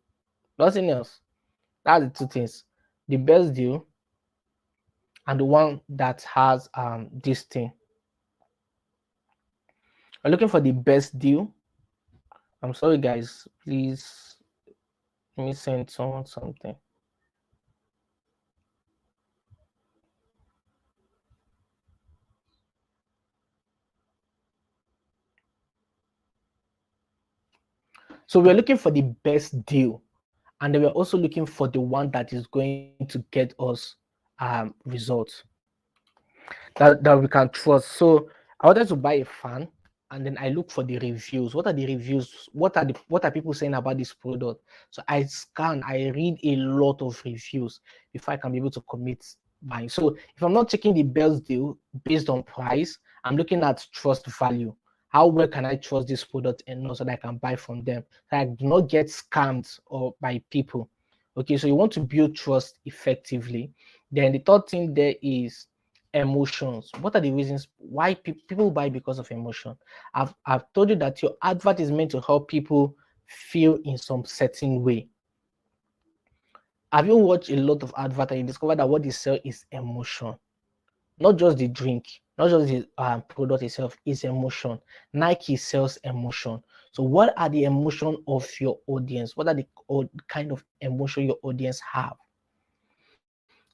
Nothing else. That's the two things: the best deal and the one that has this thing. I'm looking for the best deal. I'm sorry, guys. Please let me send someone something. So we're looking for the best deal, and then we're also looking for the one that is going to get us results that we can trust. So I wanted to buy a fan, and then I look for the reviews. What are the reviews? What are people saying about this product? So I scan, I read a lot of reviews before I can be able to commit buying. So if I'm not checking the best deal based on price, I'm looking at trust value. How well can I trust this product enough so that I can buy from them? So I do not get scammed or by people. Okay, so you want to build trust effectively. Then the third thing there is emotions. What are the reasons why people buy? Because of emotion. I've told you that your advert is meant to help people feel in some certain way. Have you watched a lot of advert and you discover that what they sell is emotion? Not just the drink, not just the product itself, is emotion. Nike sells emotion. So what are the emotion of your audience? What are the kind of emotion your audience have?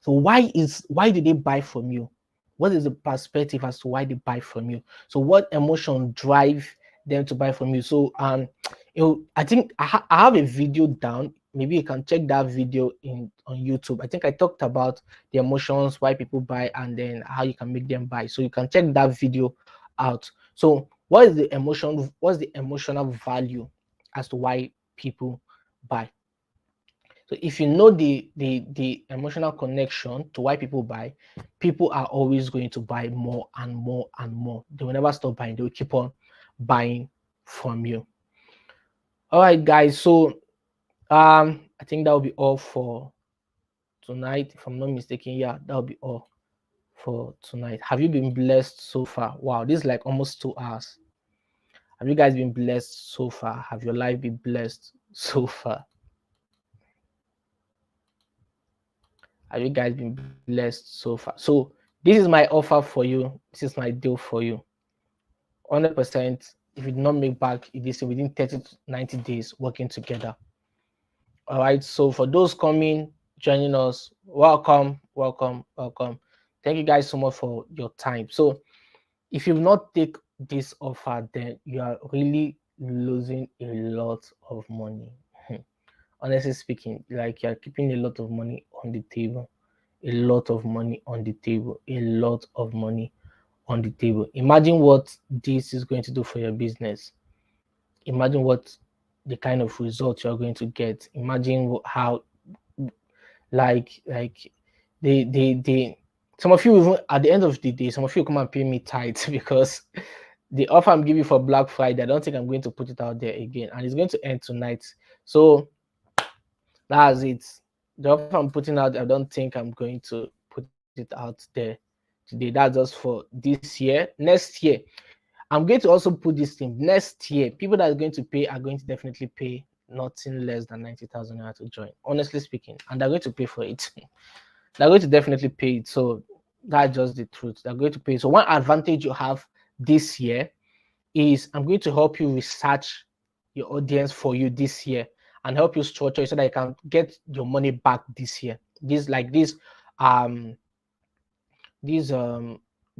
So why do they buy from you? What is the perspective as to why they buy from you? So what emotion drive them to buy from you? So I think I have a video down. Maybe you can check that video on YouTube. I think I talked about the emotions, why people buy, and then how you can make them buy. So you can check that video out. So what is the emotion? What's the emotional value as to why people buy? So if you know the emotional connection to why people buy, people are always going to buy more and more and more. They will never stop buying. They will keep on buying from you. All right, guys. So I think that will be all for tonight. If I'm not mistaken, yeah, that'll be all for tonight. Have you been blessed so far? Wow, this is like almost 2 hours. Have you guys been blessed so far? Have your life been blessed so far? Have you guys been blessed so far? So this is my offer for you. This is my deal for you. 100%. If you do not make back this within 30 to 90 days working together. All right. So for those coming, joining us, welcome, welcome, welcome. Thank you guys so much for your time. So if you not take this offer, then you are really losing a lot of money. Honestly speaking, like you're keeping a lot of money on the table, a lot of money on the table, a lot of money on the table. Imagine what this is going to do for your business. Imagine what the kind of result you're going to get. Imagine how like they some of you even at the end of the day, some of you come and pay me tight because the offer I'm giving for Black Friday, I don't think I'm going to put it out there again, and it's going to end tonight. So that's it. The offer I'm putting out, I don't think I'm going to put it out there today. That's just for this year. Next year, I'm going to also put this thing. Next year, people that are going to pay are going to definitely pay nothing less than 90,000 naira to join. Honestly speaking, and they're going to pay for it. They're going to definitely pay it. So that's just the truth. They're going to pay. So one advantage you have this year is I'm going to help you research your audience for you this year and help you structure so that you can get your money back this year. Um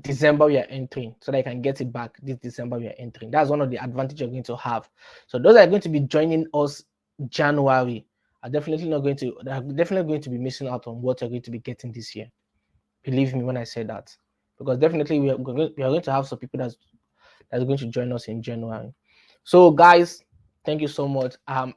December we are entering, so that I can get it back this December we are entering. That's one of the advantages you're going to have. So those that are going to be joining us January are definitely going to be missing out on what you're going to be getting this year. Believe me when I say that, because definitely we are going to have some people that's going to join us in January. So guys, thank you so much. I'm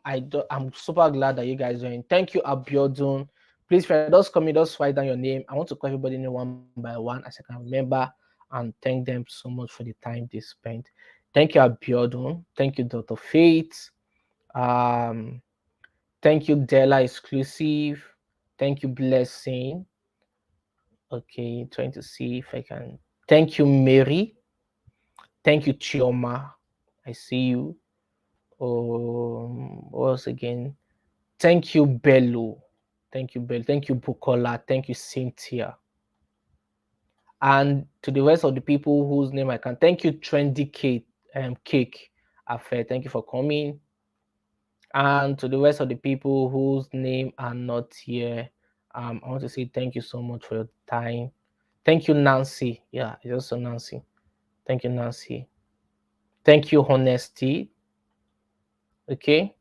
super glad that you guys joined. Thank you, Abiodun. Please, if you're just coming, just write down your name. I want to call everybody name one by one as I can remember, and thank them so much for the time they spent. Thank you, Abiodun. Thank you, Dr. Faith. Thank you, Della Exclusive. Thank you, Blessing. Okay, trying to see if I can. Thank you, Mary. Thank you, Chioma. I see you. What else again? Thank you, Bello. Thank you, Bello. Thank you, Bukola. Thank you, Cynthia. And to the rest of the people whose name I can. Thank you, Trendy Cake Affair. Thank you for coming. And to the rest of the people whose name are not here, I want to say thank you so much for your time. Thank you, Nancy. Yeah, it's also Nancy. Thank you, Nancy. Thank you, Honesty. Okay.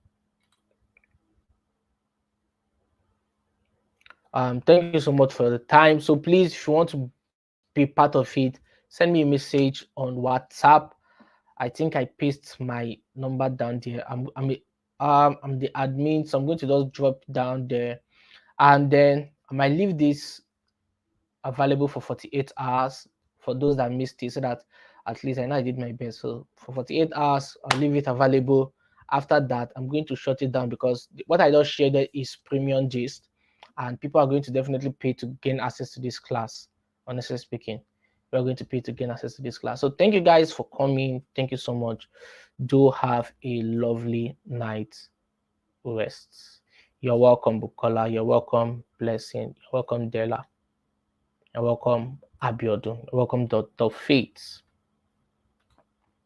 Thank you so much for the time. So please, if you want to be part of it, send me a message on WhatsApp. I think I pasted my number down there. I'm the admin, so I'm going to just drop down there, and then I might leave this available for 48 hours for those that missed it, so that at least I know I did my best. So for 48 hours, I'll leave it available. After that, I'm going to shut it down because what I just shared there is premium gist, and people are going to definitely pay to gain access to this class. Honestly speaking, we are going to pay to gain access to this class. So thank you guys for coming. Thank you so much. Do have a lovely night rest. You're welcome, Bukola. You're welcome, Blessing. You're welcome, Della. You're welcome, Abiodun. You're welcome, Dr. Faith.